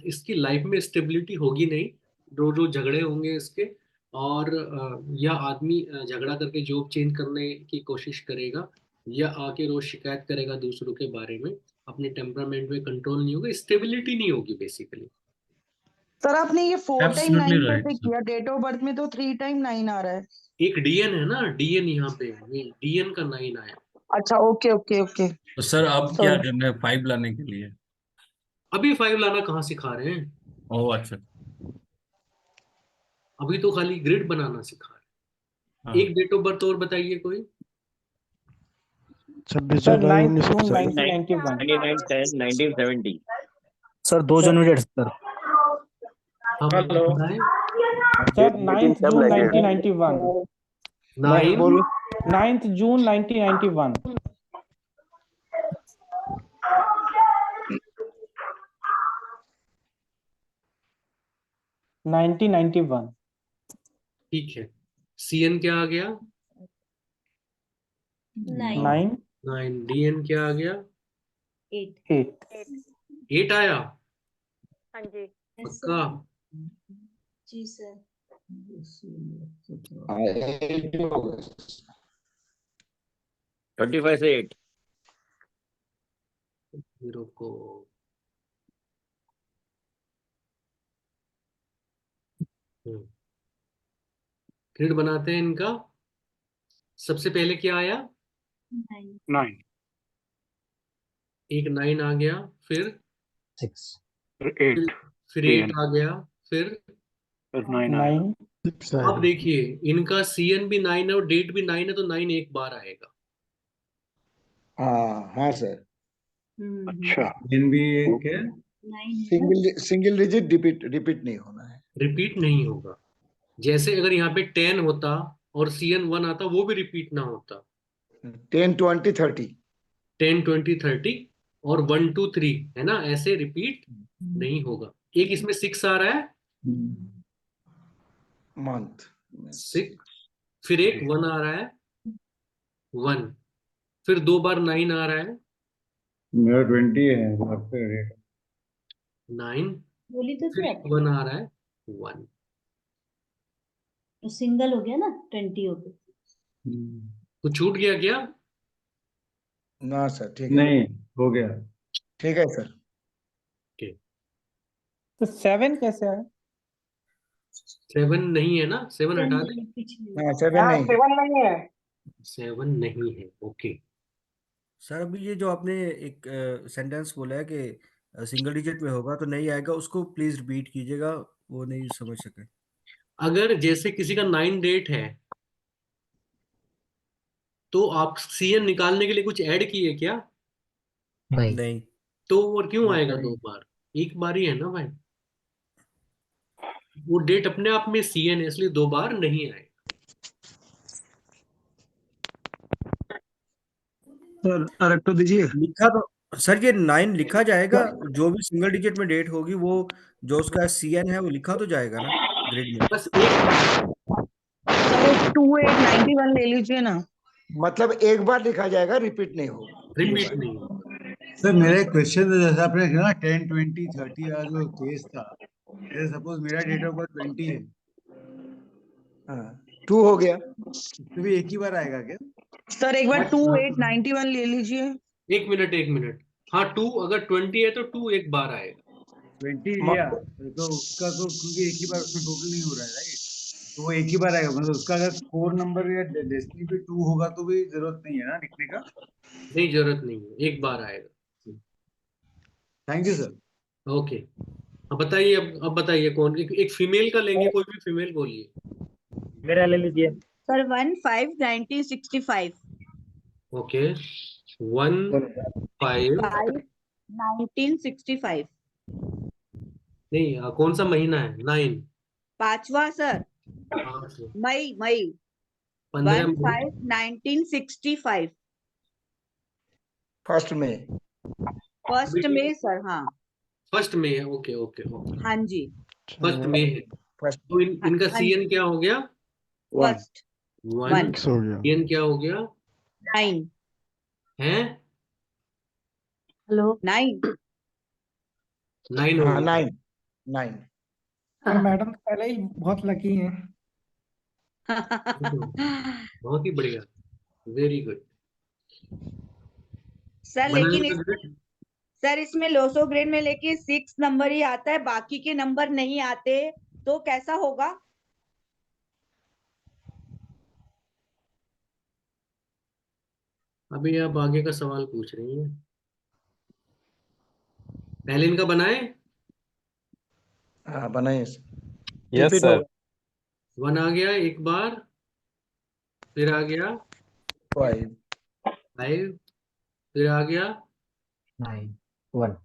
इसकी लाइफ में स्टेबिलिटी होगी नहीं। रोज रोज झगड़े होंगे इसके, और या आदमी झगड़ा करके जॉब चेंज करने की कोशिश करेगा। या आके रोज शिकायत करेगा दूसरों के बारे में, अपने टेम्परामेंट में कंट्रोल नहीं होगा, स्टेबिलिटी नहीं होगी बेसिकली। सर आपने ये 4 टाइम एब्सोल्युटली 9 राइट कैसे सर। किया? डेट ऑफ बर्थ में तो 3 टाइम 9 आ रहा है। एक डीएन है ना, डीएन यहाँ पे, ये डीएन का 9 आया। अच्छा, ओके ओके ओके। तो सर अब क्या सॉरी। करना है 5 लाने के लिए? अभी 5 लाना कहाँ सिखा रहे हैं? ओह अच्छा। अभी तो खाली ग्रिड बनाना सिखा रहे हैं। हाँ एक डेट ऑफ बर्थ और बताइए कोई। 26 सर जुलाई 9 जून 1970। 1991। 1910 1970। सर 2 सर जनवरी 78। हाँ हेलो बताएं। सर 9 जून 1991। 9 9 जून 1991। 1991। ठीक है। सीएन क्या आ गया? 9 9। डीएन क्या आ गया? 8। 8 आया? हाँ जी। पक्का? जी सर। 25 से 8। रुको। ग्रिड बनाते हैं इनका। सबसे पहले क्या आया? 9 एक 9 आ गया, फिर 6 फिर 8 फिर 8 10 आ गया, फिर 9 आया। 9 6 अब आएगा। देखिए, इनका सीएन भी 9 है और डेट भी 9 है, तो 9 एक बार आएगा। हाँ हाँ सर। अच्छा इन भी क्या? सिंगल डिजिट रिपीट रिपीट नहीं होना है। रिपीट नहीं होगा। जैसे अगर यहाँ पे 10 होता और सीएन 1 आता, वो भी रिपीट ना होता। 10 20 30। 10 20 30 और 1 2 3 है ना, ऐसे रिपीट नहीं होगा। एक इसमें 6 आ रहा है, मंथ 6। फिर एक 1 आ रहा है, 1। फिर 2 बार 9 आ रहा है, मेरा 20 है आपका रेट। 9। बोली तो फिर थी एक आपने। 1 आ रहा है, 1। तो सिंगल हो गया ना, 20 हो गया। कुछ छूट गया क्या? ना सर, ठीक है। नहीं, हो गया। ठीक है सर। ओके। तो 7 कैसे आया? 7 नहीं है ना, 7 हटा दे। हाँ 7 नहीं। 7 नहीं है। 7 नहीं है, ओके। सर अभी ये जो आपने एक सेंटेंस बोला है कि सिंगल डिजिट में होगा तो नहीं आएगा, उसको प्लीज रिपीट कीजिएगा, वो नहीं समझ सके। अगर जैसे किसी का 9 डेट है, तो आप सीएन निकालने के लिए कुछ ऐड किए क्या? नहीं। तो और क्यों आएगा 2 बार? एक बार ही है ना भाई। वो डेट अपने आप में सीएन है, इसलिए 2 बार नहीं आए। सर करेक्ट दीजिए। लिखा तो सर ये 9 लिखा जाएगा, जो भी सिंगल डिजिट में डेट होगी वो जो उसका सीएन है वो लिखा तो जाएगा ना ग्रिड में। बस एक सर 2891 ले लीजिए ना। मतलब एक बार लिखा जाएगा, रिपीट नहीं होगा। रिपीट नहीं होगा। सर मेरा क्वेश्चन जैसा आपने कहा ना 10 20 30 का जो केस था, जैसे सपोज मेरा डेट ऑफ बर्थ 20 है, हाँ 2 हो गया। तो भी एक ही बार आएगा क्या? सर एक बार हाँ, 2891 ले लीजिए। एक मिनट एक मिनट। हाँ 2, अगर 20 है तो 2 एक बार आएगा। 20 लिया तो उसका तो क्योंकि एक ही बार उसमें टोटल नहीं हो रहा है, राइट? तो वो एक ही बार आएगा, मतलब उसका अगर 4 नंबर या डेस्टिनी पे 2 होगा तो भी जरूरत नहीं है ना लिखने का। नहीं, जरूरत नहीं है, एक बार आएगा। Thank you sir. ओके। अब बताइए, अब बताइए कौन, एक फीमेल का लेंगे, कोई भी फीमेल बोलिए। मेरा ले लीजिए। सर 1/5/1965। ओके। 1 5 1965। नहीं, कौन सा महीना है? 9। 5वां सर। 5 मई मई 15 मई 1/5/1965। फर्स्ट में। फर्स्ट में सर, हाँ। फर्स्ट में है, ओके ओके ओके। हाँ जी। फर्स्ट में है, फर्स्ट तो इनका हाँ सीएन जी। क्या हो गया? फर्स्ट 1। 1 6 हो गया। सीएन क्या हो गया? 9। है हेलो 9। 9 हो हाँ गया। 9 9। सर मैडम पहले ही बहुत लकी हैं। बहुत ही बढ़िया, वेरी गुड। सर बनाने लेकिन का इसमें सर इसमें लोसो ग्रेड में लेके 6 नंबर ही आता है, बाकी के नंबर नहीं आते, तो कैसा होगा? अभी आप आगे का सवाल पूछ रही हैं। पहले इनका बनाए। हाँ बनाइए। Yes repeat sir. होगा। 1 आ गया एक बार, फिर आ गया 5 5, फिर आ गया 9 1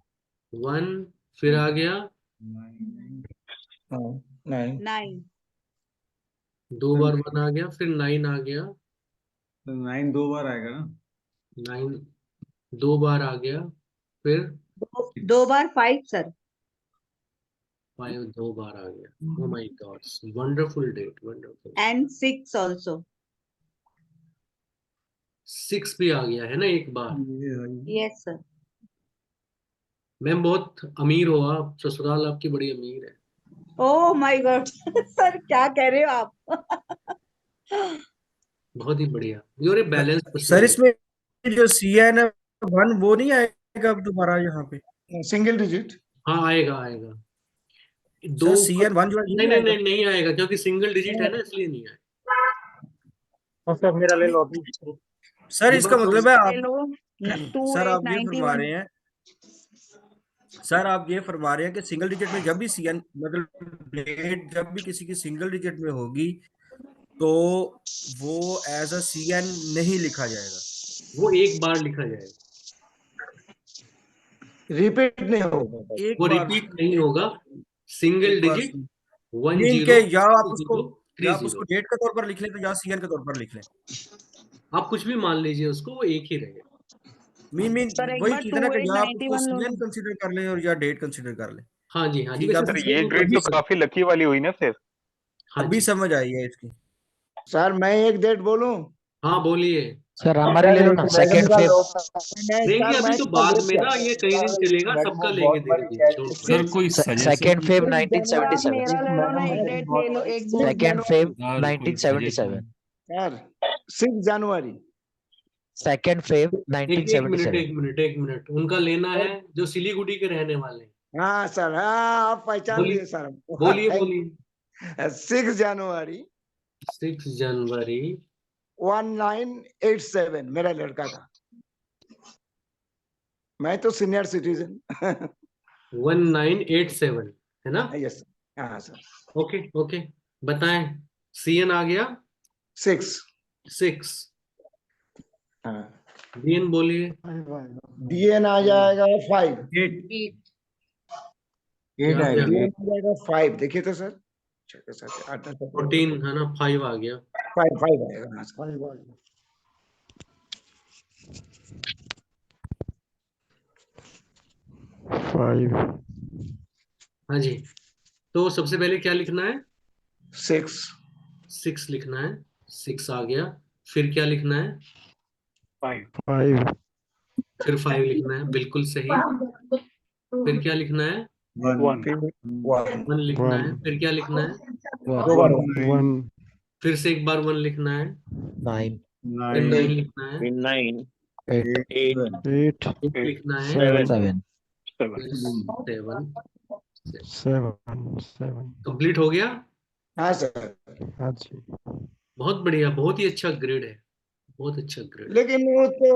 1, फिर आ गया 9 9 2 बार 1 आ गया, फिर 9 आ गया। 9 2 बार आएगा ना। 9 2 बार आ गया, फिर 2 बार 5 सर। 5 2 बार आ गया। Oh my God, wonderful date, wonderful. And 6 also. 6 भी आ गया है ना एक बार। Yes sir. मैम बहुत अमीर हो आप, ससुराल आपकी बड़ी अमीर है। ओह माय गॉड सर क्या कह रहे हो आप? बहुत ही बढ़िया, your a balance sir personality. इसमें जो CN है 1 वो नहीं आएगा अब दोबारा यहाँ पे? Single digit. हाँ आएगा आएगा। दो सर CN 1 जो है नहीं नहीं नहीं आएगा? नहीं नहीं आएगा, क्योंकि सिंगल डिजिट है ना, इसलिए नहीं आएगा। सर मेरा ले लो अभी। सर ये इसका बात मतलब है ले आप लो सर आप ये फरमा 2891। रहे हैं सर आप ये फरमा रहे हैं कि सिंगल डिजिट में जब भी CN मतलब डेट जब भी किसी की सिंगल डिजिट में होगी तो वो एज अ CN नहीं लिखा जाएगा। वो एक बार लिखा जाएगा, रिपीट नहीं होगा। एक वो बार रिपीट नहीं होगा। सिंगल एक बार डिजिट मीन 10 के या आप 20 उसको 30। डेट के तौर पर लिख लें तो या CN के तौर पर लिख लें। आप कुछ भी मान लीजिए उसको, वो एक ही रहेगा। मीन सर एक वही बार चीज है ना कि या आप उसको 2891 लो। CN कंसीडर कर लें और या डेट कंसीडर कर लें। हाँ जी हाँ जी, ठीक है, वैसे आप सर ये दोनों को ग्रिड भी तो कर- काफी लकी वाली हुई ना फिर। हाँ अभी जी समझ आई है इसकी। सर मैं एक डेट बोलूं? हाँ बोलिए। सर हमारे ले लो ना, सेकंड फेब। नहीं देंगे सर, अभी मैं तो इसका बाद डेट में क्या ना, ये कई दिन चलेगा, सबका लेंगे धीरे धीरे, छोड़ सर कोई सेकंड सजेशन? फेब आप 1977। मेरा ले लो ना, एक डेट ले लो, एक डेट। सेकंड फेब सर कोई 1977। सर 6 जनवरी। सेकंड फेब एक मिनट 1977। एक मिनट, उनका लेना है जो सिलीगुड़ी के रहने वाले हैं। हाँ सर, हाँ आप पहचान बोलिए लिए सर। बोलिए बोलिए। 6 जनवरी 6 जनवरी 1987 मेरा लड़का था। मैं तो सीनियर सिटीजन। 1987 है ना? यस हाँ सर। ओके ओके, बताएं। CN आ गया 6। 6। हाँ DN बोलिए। DN आ जाएगा 5। 8 आएगा। DN आ जाएगा 5। देखिए तो सर 14 है ना, 5 आ गया। 5 आएगा। हाँ सर। 5 हाँ जी, तो सबसे पहले क्या लिखना है? 6 लिखना है। 6 आ गया, फिर क्या लिखना है? 5 फिर 5 लिखना है, बिल्कुल सही। फिर क्या लिखना है? 1 लिखना है। 1 फिर क्या लिखना है? 1 फिर से एक बार 1 लिखना है। 9 फिर 9 लिखना है। 9 8 8 8 8 लिखना है। 7 7 फिर 7 7 कंप्लीट हो गया। हाँ सर। हाँ जी। बहुत बढ़िया, बहुत ही अच्छा ग्रेड है, बहुत अच्छा ग्रेड। लेकिन वो तो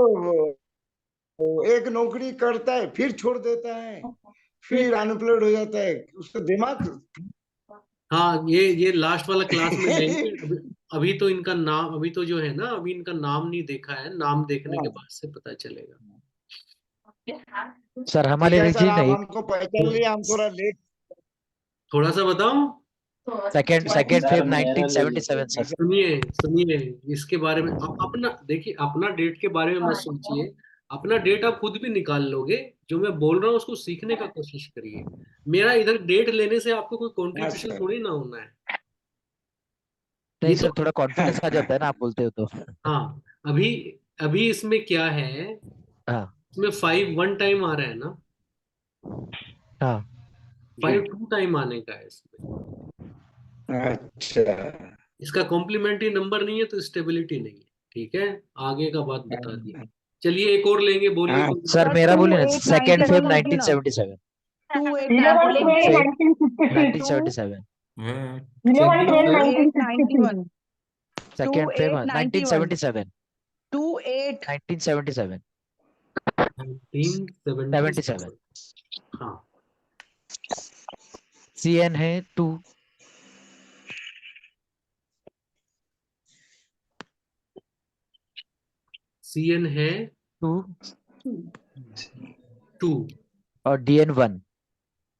एक नौकरी करता है फिर छोड़ देता है, फिर अनएम्प्लॉयड हो जाता है, उसका दिमाग। हाँ ये लास्ट वाला क्लास में लेंगे। अभी तो इनका नाम, अभी तो जो है ना, अभी इनका नाम नहीं देखा है, नाम देखने के बाद से पता चलेगा। सर ठीक हमारे है सर, जी आप नहीं। हमको पहचान लिए, हम थोड़ा लेट। थोड़ा सा बताऊं? Second Feb 1977 sir. सुनिए इसके बारे में। आप अपना देखिए, अपना डेट के बारे में मत सोचिए। अपना डेट आप खुद भी निकाल लोगे। जो मैं बोल रहा हूँ उसको सीखने का कोशिश करिए। मेरा इधर डेट लेने से आपको कोई कॉन्ट्रीब्यूशन थोड़ी ना होना है। नहीं ये सर, तो थोड़ा कॉन्फिडेंस आ जाता है ना आप बोलते हो तो। हाँ, अभी अभी इसमें क्या है, हाँ इसमें 5 1 टाइम आ रहा है ना, हाँ 5 2 टाइम आने का है इसमें। अच्छा इसका कॉम्प्लीमेंट्री नंबर नहीं है तो स्टेबिलिटी नहीं है। ठीक है, आगे का बात बता दिया। चलिए एक और लेंगे, बोलिए हाँ। कोई। सर मेरा बोलिए ना, 2 फेब 1977 1977 2 फेब 1977 1977 1977। हाँ, CN है 2 CN है 2 2। और DN 1।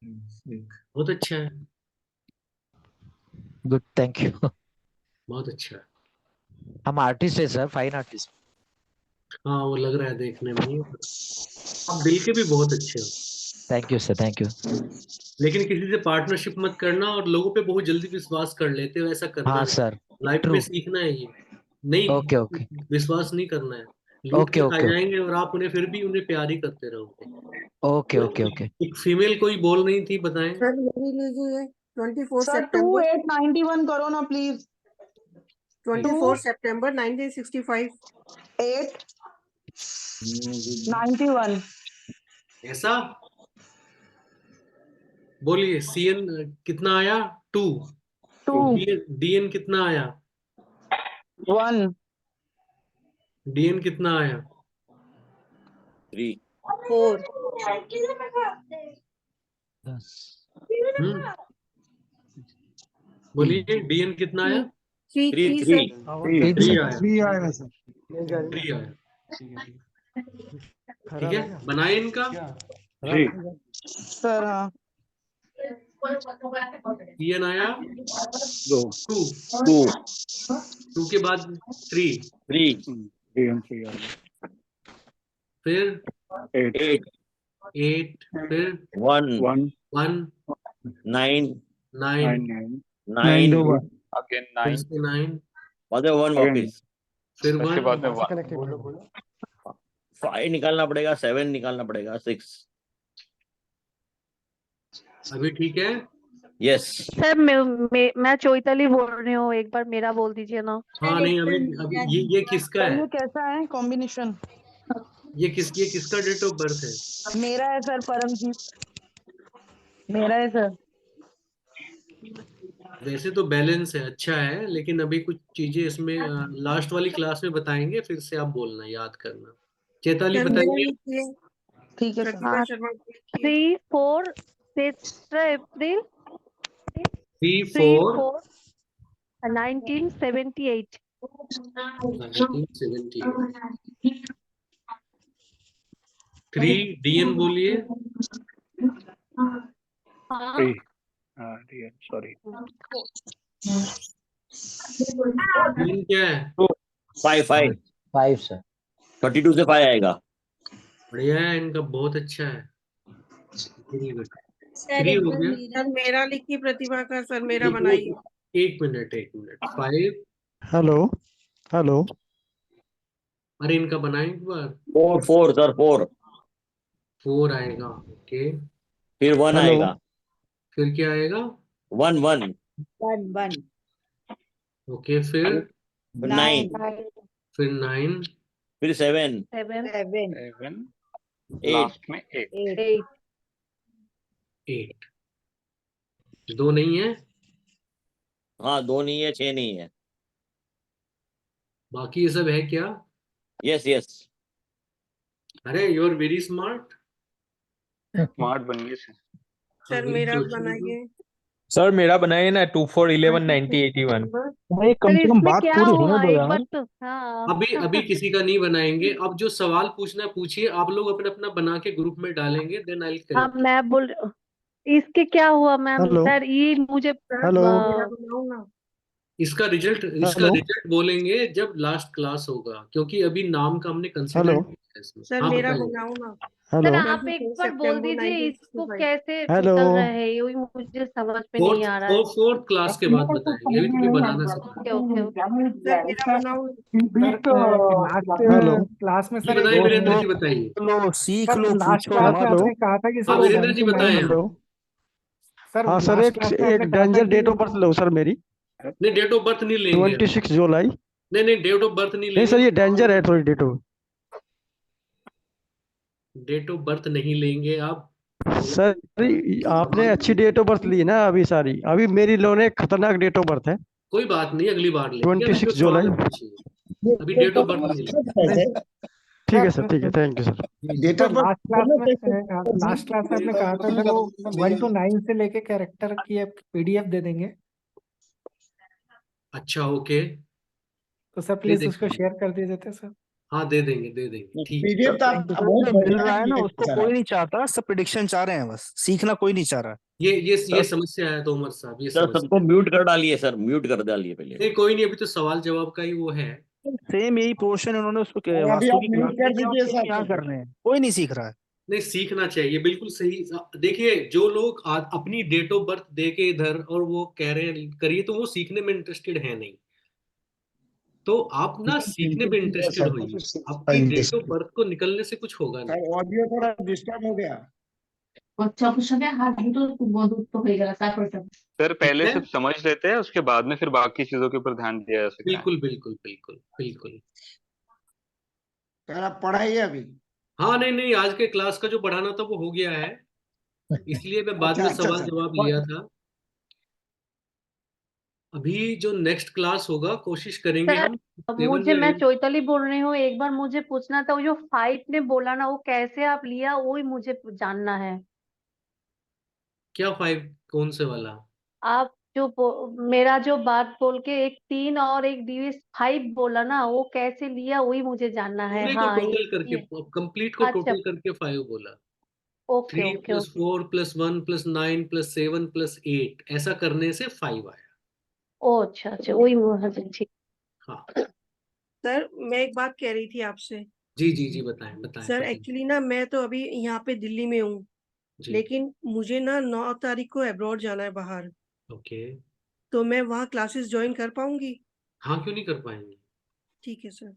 बहुत अच्छा है, गुड, थैंक यू। बहुत अच्छा है। हम आर्टिस्ट है सर, फाइन आर्टिस्ट। हाँ, वो लग रहा है देखने में ही। आप दिल के भी बहुत अच्छे हो, thank you sir, thank you. लेकिन किसी से पार्टनरशिप मत करना, और लोगों पे बहुत जल्दी विश्वास कर लेते हो, ऐसा करना हाँ नहीं। सर, लाइफ में ट्रू। सीखना है ये, नहीं ओके ओके विश्वास नहीं करना है। लूट ओके के खा ओके जाएंगे और आप उन्हें फिर भी उन्हें प्यार ही करते रहोगे। Okay okay okay. एक फीमेल कोई बोल नहीं थी, बताएं। सर मेरी लीजिए 24 सर सितंबर 2891 करो ना प्लीज। 24 सितंबर 1965। 891 ऐसा बोलिए। CN कितना आया? 2। 2 DN कितना आया? 1 DN कितना आया? 3 4 बोलिए DN कितना आया? 3 3 3 3 सर। 3 आया। 3 आएगा सर। 3 आया। ठीक है, बनाए इनका। जी सर। हाँ CN आया 2 2। 2 के बाद 3, 3 DN3 फिर 8 8 8, फिर 1 1 1 9 9, 9 9 9 दो बार। अगेन फिर 9 से 9, बाद में 1 वापस, फिर उसके 1, बाद में 1 5 निकालना पड़ेगा, 7 निकालना पड़ेगा, 6। अभी ठीक है। यस सर मैं चोइताली बोल रही हूँ, एक बार मेरा बोल दीजिए ना। हाँ नहीं, अभी ये किसका सर है? ये कैसा है कॉम्बिनेशन? ये किसका डेट ऑफ बर्थ है? मेरा है सर, परमजीत मेरा है सर। वैसे तो बैलेंस है, अच्छा है, लेकिन अभी कुछ चीजें इसमें लास्ट वाली क्लास में बताएंगे, फिर से आप बोलना, याद करना। चैताली सर मेरा बताइए। लिखिए। ठीक है सर। प्रतिभा शर्मा को लिखिए। 3 4 अप्रैल 3 3 4 4 1978। 1978। 3 DN बोलिए। हाँ 3 DN सॉरी DN क्या है? 5 5 5 सर। 32 से 5 आएगा। बढ़िया है इनका, बहुत अच्छा है। Very good. सर 3 एक हो बार गया। मेरा सर मेरा लिखिए प्रतिभा का, सर मेरा बनाइए। एक मिनट 5। Hello hello. अरे इनका बनाए एक बार। 4 4 सर 4, 4 आएगा, ओके। फिर 1 हेलो। आएगा, फिर क्या आएगा? 1 1 1 ओके, फिर 9, 9 फिर 9, फिर 7 7 7 8 लास्ट में 8 8 8। 2 नहीं है, हाँ 2 नहीं है, 6 नहीं है। बाकी ये सब है क्या? यस यस अरे you are very smart. Smart बन गए सर। सर मेरा बनाइए। सर मेरा बनाइए ना 2 4 11 90 81। भाई कम सर से कम इसमें बात क्या पूरी होने हुआ, दो एक यार। बार तो हाँ। अभी किसी का नहीं बनाएंगे। अब जो सवाल पूछना है पूछिए, आप लोग अपना अपना बना के ग्रुप में डालेंगे, देन आई हाँ करेक्ट। मैं बोल इसके क्या हुआ मैम? हेलो सर ये मुझे हेलो मेरा बनाओ ना। इसका हेलो रिजल्ट बोलेंगे जब लास्ट क्लास होगा, क्योंकि अभी नाम का हमने कंसीडर हेलो नहीं किया इसमें। सर हाँ मेरा बताइए। बनाओ ना। सर हेलो आप एक 24 बार बोल सितंबर दीजिए इसको 1965। कैसे हेलो चल रहा है, ये मुझे समझ में नहीं आ रहा है। फोर्थ क्लास के बाद बताएंगे, अभी तुम्हें बनाना सिखाएंगे। Okay okay okay. सर मेरा बनाओ। सर हेलो लास्ट क्लास में जी सर एक बताइए, वीरेंद्र जी दोस्तों बताइए। लो, सीख सर लो, लास्ट पूछो क्लास में मत। हेलो आपने कहा था कि हाँ सर वीरेंद्र जी बताएं। 99। हेलो। सर हाँ सर, लास्ट एक क्लास में आपने एक कहा था डेंजर डेट ऑफ कि बर्थ लो सर मेरी। नहीं डेट ऑफ बर्थ नहीं लेंगे। 26 जुलाई। नहीं डेट ऑफ बर्थ नहीं नहीं लेंगे। सर, ये डेंजर है थोड़ी date of. Date of birth नहीं लेंगे आप? सर आपने अच्छी डेट ऑफ बर्थ ली ना अभी सारी, अभी मेरी लो ने खतरनाक डेट ऑफ बर्थ है, कोई बात नहीं, अगली बार लेंगे, अभी जो 26 सवाल जुलाई। है पूछिए, अभी डेट ऑफ बर्थ नहीं लेंगे। ठीक है सर, ठीक है, थैंक यू सर। तो लास्ट क्लास में आपने कहा था सर वो 1 to 9 से लेके कैरेक्टर की PDF दे देंगे। अच्छा, ओके, तो सर दे प्लीज देंगे, उसको शेयर कर दीजिए थे सर। हाँ दे देंगे, दे देंगे, ठीक। पीडीएफ तो आप बहुत मिल बढ़िया रहा है ना, किए उसको सर कोई आप। नहीं चाहता, सब प्रिडिक्शन चाह रहे हैं, बस सीखना कोई नहीं चाह रहा। ये समस्या है तो उमर साहब, ये सर समस्या। सबको म्यूट कर डालिए, सर म्यूट कर डालिए पहले। नहीं कोई नहीं, अभी तो सवाल जवाब का ही वो है। सेम यही पोर्शन उन्होंने उसको अभी वास्तु आप की म्यूट क्लास कर में किया, दीजिए उसको सर यहाँ कर रहे हैं, कोई नहीं सीख रहा है। नहीं सीखना चाहिए, बिल्कुल सही। देखिए जो लोग अपनी डेट ऑफ बर्थ दे के इधर और वो कह रहे हैं करिए, तो वो सीखने में इंटरेस्टेड है नहीं। तो आप ना सीखने में इंटरेस्टेड होइए, आपकी डेट ऑफ बर्थ को निकलने से कुछ होगा नहीं। सर ऑडियो थोड़ा डिस्टर्ब हो गया। सर पहले है? सब समझ लेते हैं, उसके बाद में फिर बाकी चीजों के ऊपर ध्यान दिया जा सकता है। बिल्कुल बिल्कुल बिल्कुल बिल्कुल। सर आप पढ़ाइए अभी। हाँ नहीं नहीं, आज के क्लास का जो पढ़ाना था वो हो गया है, इसलिए मैं बाद अच्छा में अच्छा सवाल सर। जवाब लिया था। अभी जो नेक्स्ट क्लास होगा कोशिश करेंगे सर हम 7 मुझे, या मैं 8। चैताली बोल रही हूँ, एक बार मुझे पूछना था, वो जो 5 ने बोला ना, वो कैसे आप लिया, वो ही मुझे जानना है। क्या 5, कौन से वाला? आप मेरा जो बात बोल के एक 3 और एक डिविस 5 बोला ना, वो कैसे लिया, वही मुझे जानना है। पूरे को हाँ टोटल करके, ये कंप्लीट को अच्छा, टोटल करके 5 बोला। ओके 3 ओके + ओके 4 + 1 + 9 + 7 + 8 ऐसा करने से 5 आया। ओ अच्छा अच्छा, वही मुझे ठीक। हाँ सर मैं एक बात कह रही थी आपसे। जी जी जी, बताएं बताएं सर बताएं। एक्चुअली ना मैं तो अभी यहाँ पे दिल्ली में हूँ, जी लेकिन मुझे ना 9 तारीख को अब्रॉड जाना है बाहर, ओके। तो मैं वहाँ क्लासेस ज्वाइन कर पाऊंगी? हाँ क्यों नहीं कर पाएंगे। ठीक है सर।